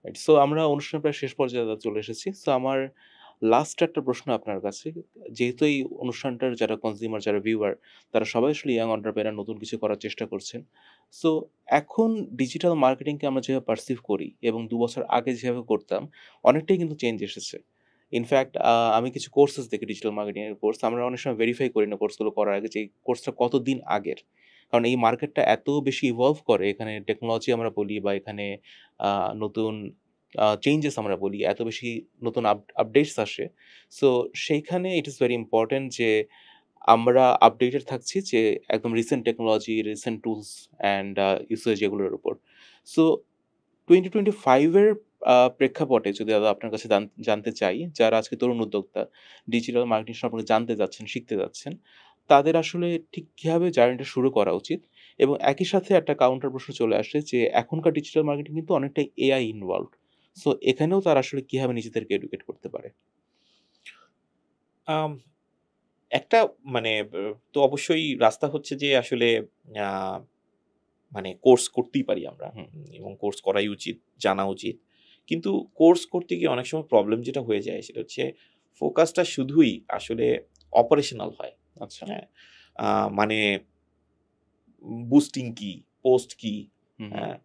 রাইট। সো আমরা অনুষ্ঠানের প্রায় শেষ পর্যায়ে চলে এসেছি। সো আমার লাস্ট একটা প্রশ্ন আপনার কাছে। যেহেতু এই অনুষ্ঠানটার যারা কনজিউমার, যারা ভিউয়ার, তারা সবাই আসলে ইয়াং এন্টারপ্রেনার, নতুন কিছু করার চেষ্টা করছেন। সো এখন ডিজিটাল মার্কেটিংকে আমরা যেভাবে পারসিভ করি এবং ২ বছর আগে যেভাবে করতাম, অনেকটাই কিন্তু চেঞ্জ এসেছে। ইনফ্যাক্ট আমি কিছু কোর্সেস দেখি, ডিজিটাল মার্কেটিং এর কোর্স। আমরা অনেক সময় ভেরিফাই করি না কোর্সগুলো করার আগে যে এই কোর্সটা কতদিন আগের। কারণ এই মার্কেটটা এত বেশি ইভলভ করে, এখানে টেকনোলজি আমরা বলি বা এখানে নতুন চেঞ্জেস আমরা বলি, এত বেশি নতুন আপডেটস আসে। সো সেইখানে ইট ইস ভেরি ইম্পোর্টেন্ট যে আমরা আপডেটেড থাকছি যে একদম recent technology, recent tools and usage এগুলোর উপর। সো 2025 এর প্রেক্ষাপটে যদি দাদা আপনার কাছে জানতে চাই, যারা আজকে তরুণ উদ্যোক্তা, ডিজিটাল মার্কেটিং সম্পর্কে জানতে চাচ্ছেন, শিখতে যাচ্ছেন, তাদের আসলে ঠিক কিভাবে জার্নিটা শুরু করা উচিত? এবং একই সাথে একটা কাউন্টার প্রশ্ন চলে আসে যে এখনকার ডিজিটাল মার্কেটিং কিন্তু অনেকটাই এআই ইনভলভড। সো এখানেও তারা আসলে কিভাবে নিজেদেরকে এডুকেট করতে পারে? আম একটা মানে তো অবশ্যই রাস্তা হচ্ছে যে আসলে আ মানে কোর্স করতেই পারি আমরা। হুম, এবং কোর্স করাই উচিত, জানা উচিত। কিন্তু কোর্স করতে গিয়ে অনেক সময় প্রবলেম যেটা হয়ে যায় সেটা হচ্ছে ফোকাসটা শুধুই আসলে অপারেশনাল হয়। আচ্ছা। হ্যাঁ? আ মানে বুস্টিং কি, পোস্ট কি, হুম, হুম, হ্যাঁ?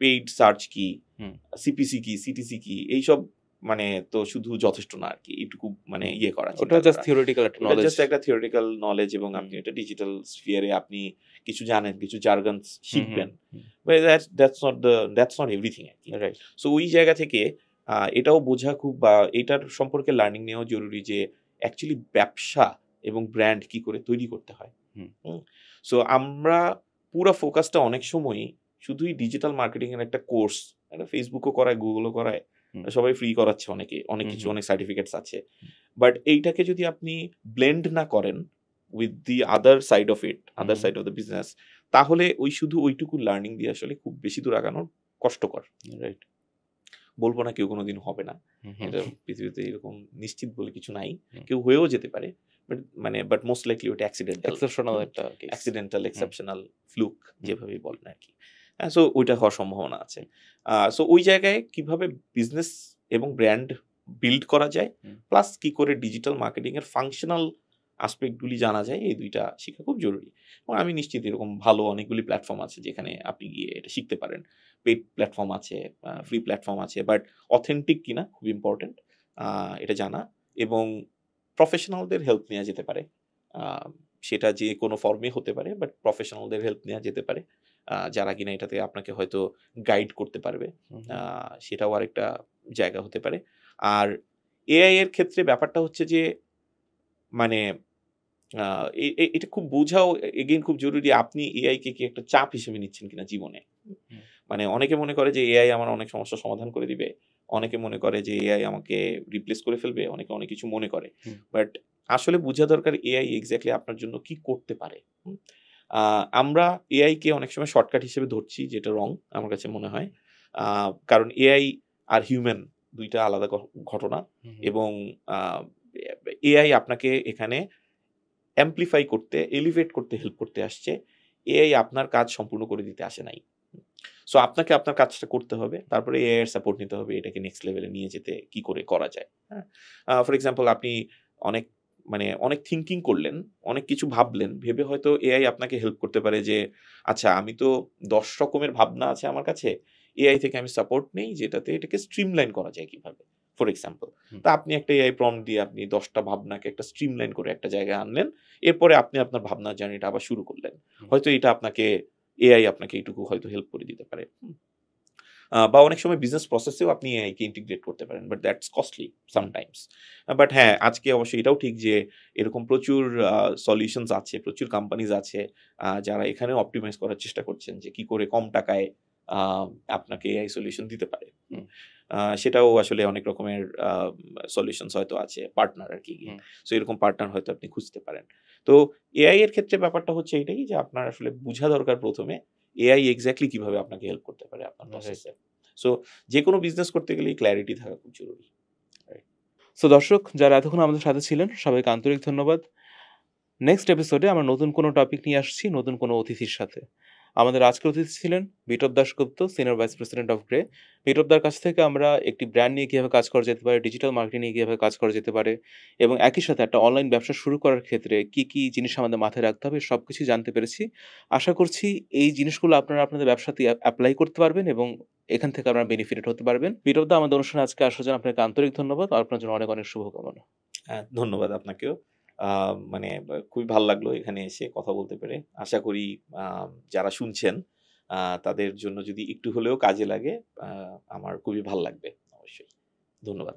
পেইড সার্চ কি, হুম, সিপিসি কি, সিটিসি কি এইসব মানে তো শুধু যথেষ্ট না আরকি। এইটুকু মানে হুম। ইয়ে করা, ওটা চিন্তা জাস্ট করা। থিওরিটিক্যাল একটা ওটা নলেজ। জাস্ট একটা থিওরিটিক্যাল নলেজ এবং হুম, আপনি এটা ডিজিটাল স্ফিয়ারে আপনি কিছু জানেন, কিছু জার্গনস হুম, হুম, শিখবেন। হুম। বাট দ্যাটস নট এভরিথিং আরকি। রাইট। সো ওই জায়গা থেকে এটাও বোঝা খুব বা এটার সম্পর্কে লার্নিং নেওয়াও জরুরি যে অ্যাকচুয়ালি ব্যবসা এবং ব্র্যান্ড কি করে তৈরি করতে হয়। হুম, হুম? সো আমরা পুরা ফোকাসটা অনেক সময়ই শুধুই ডিজিটাল মার্কেটিং এর একটা কোর্স, একটা ফেসবুকও করায়, গুগলও করায়। হুম, সবাই ফ্রি করাচ্ছে অনেকে। অনেক হুম, কিছু হুম, অনেক সার্টিফিকেটস আছে। বাট এইটাকে যদি আপনি ব্লেন্ড না করেন with the other side of it, hmm, other hmm, side of the business, তাহলে ওই শুধু ওইটুকু লার্নিং দিয়ে আসলে খুব বেশি দূর আগানো কষ্টকর। রাইট। বলব না কেউ কোনোদিন হবে না। হুম, হুম, এটা পৃথিবীতে এরকম নিশ্চিত বলে কিছু নাই। হুম। কেউ হয়েও যেতে পারে। বাট মোস্ট লাইকলি ওটা অ্যাক্সিডেন্টাল। এক্সেপশনাল হুম? একটা কেস। অ্যাক্সিডেন্টাল, হুম, এক্সেপশনাল, ফ্লুক হুম, যেভাবেই বলেন আরকি। সো ওইটা হওয়ার সম্ভাবনা আছে। সো ওই জায়গায় কিভাবে বিজনেস এবং ব্র্যান্ড বিল্ড করা যায়, হুম, প্লাস কি করে ডিজিটাল মার্কেটিং এর ফাংশনাল অ্যাসপেক্ট গুলি জানা যায়, এই ২ টা শিখা খুব জরুরি। এবং আমি নিশ্চিত এরকম ভালো অনেকগুলি প্ল্যাটফর্ম আছে যেখানে আপনি গিয়ে এটা শিখতে পারেন। পেইড প্ল্যাটফর্ম আছে, ফ্রি প্ল্যাটফর্ম আছে। বাট অথেন্টিক কিনা খুব ইম্পোর্টেন্ট আ এটা জানা এবং প্রফেশনালদের হেল্প নেয়া যেতে পারে। আ সেটা যে কোনো ফর্মে হতে পারে বাট প্রফেশনালদের হেল্প নেয়া যেতে পারে। যারা কিনা এটাতে আপনাকে হয়তো গাইড করতে পারবে। হুম, আ হুম, সেটাও আরেকটা জায়গা হতে পারে। আর এআই এর ক্ষেত্রে ব্যাপারটা হচ্ছে যে মানে আ এ এ এটা খুব বোঝাও এগেইন খুব জরুরি আপনি এআই কে কি একটা চাপ হিসেবে নিচ্ছেন কিনা জীবনে। হুম, মানে অনেকে মনে করে যে এআই আমার অনেক সমস্যার সমাধান করে দিবে। অনেকে মনে করে যে এআই আমাকে রিপ্লেস করে ফেলবে। অনেকে অনেক কিছু মনে করে। হুম, বাট আসলে বুঝা দরকার এআই এক্সাক্টলি আপনার জন্য কি করতে পারে। হুম? আ আমরা এআই কে অনেক সময় শর্টকাট হিসেবে ধরছি যেটা রং আমার কাছে মনে হয়। আ কারণ এআই আর হিউম্যান ২ টা আলাদা ঘটনা হুম, হুম, এবং আ এআই আপনাকে এখানে এমপ্লিফাই করতে, এলিভেট করতে হেল্প করতে আসছে। এআই আপনার কাজ সম্পূর্ণ করে দিতে আসে নাই। সো আপনাকে আপনার কাজটা করতে হবে। তারপরে এআই এর সাপোর্ট নিতে হবে এটাকে নেক্সট লেভেলে নিয়ে যেতে কি করে করা যায়। হ্যাঁ? ফর এক্সাম্পল আপনি অনেক অনেক থিংকিং করলেন, অনেক কিছু ভাবলেন। ভেবে হয়তো এআই আপনাকে হেল্প করতে পারে যে, আচ্ছা আমি তো ১০ রকমের ভাবনা আছে আমার কাছে। এআই থেকে আমি সাপোর্ট নেই যেটাতে এটাকে স্ট্রিমলাইন করা যায় কিভাবে। For example. হুম, তো আপনি একটা এআই প্রম্পট দিয়ে আপনি ১০ টা ভাবনাকে একটা স্ট্রিমলাইন করে একটা জায়গায় আনলেন। এরপরে আপনি আপনার ভাবনার জার্নিটা আবার শুরু করলেন। হুম, হয়তো এটা আপনাকে এআই আপনাকে এইটুকু হয়তো হেল্প করে দিতে পারে। হুম? বা অনেক সময় বিজনেস প্রসেসেও আপনি এআই কে ইন্টিগ্রেট করতে পারেন। But that's costly hmm, sometimes. But হ্যাঁ, আজকে অবশ্যই এটাও ঠিক যে এরকম প্রচুর সলিউশনস আছে, প্রচুর কোম্পানিজ আছে যারা এখানেও অপটিমাইজ করার চেষ্টা করছেন যে কি করে কম টাকায় আ আপনাকে এআই সলিউশন দিতে পারে। হুম? হুম, সেটাও আসলে অনেক রকমের সলিউশনস হয়তো আছে, পার্টনার আরকি। হুম, সো এরকম পার্টনার হয়তো আপনি খুঁজতে পারেন। তো এআই এর ক্ষেত্রে ব্যাপারটা হচ্ছে এটাই যে আপনার আসলে বুঝা দরকার ১ম এ এআই এক্সাক্টলি কিভাবে আপনাকে হেল্প করতে পারে আপনার রাইট। প্রসেসে। সো যেকোনো বিজনেস করতে গেলেই ক্লারিটি থাকা খুব জরুরি। রাইট। সো দর্শক যারা এতক্ষণ আমাদের সাথে ছিলেন, সবাইকে আন্তরিক ধন্যবাদ। নেক্সট এপিসোডে আমরা নতুন কোনো টপিক নিয়ে আসছি, নতুন কোনো অতিথির সাথে। আমাদের আজকের অতিথি ছিলেন Biplab Dasgupta, senior vice president of Grey. বিপ্লবদার কাছ থেকে আমরা একটি ব্র্যান্ড নিয়ে কিভাবে কাজ করা যেতে পারে, ডিজিটাল মার্কেটিং নিয়ে কিভাবে কাজ করা যেতে পারে এবং একই সাথে একটা অনলাইন ব্যবসা শুরু করার ক্ষেত্রে কি জিনিস আমাদের মাথায় রাখতে হবে সবকিছুই জানতে পেরেছি। আশা করছি এই জিনিসগুলো আপনারা আপনাদের ব্যবসাতে এপ্লাই করতে পারবেন এবং এখান থেকে আপনারা বেনিফিটেড হতে পারবেন। বিপ্লবদা, আমাদের অনুষ্ঠানে আজকে আসার জন্য আপনাকে আন্তরিক ধন্যবাদ। আর আপনার জন্য অনেক, অনেক শুভকামনা। হ্যাঁ, ধন্যবাদ আপনাকেও। মানে খুবই ভাল লাগলো এখানে এসে কথা বলতে পেরে। আশা করি আ যারা শুনছেন আ তাদের জন্য যদি একটু হলেও কাজে লাগে, আ আমার খুবই ভাল লাগবে অবশ্যই। ধন্যবাদ।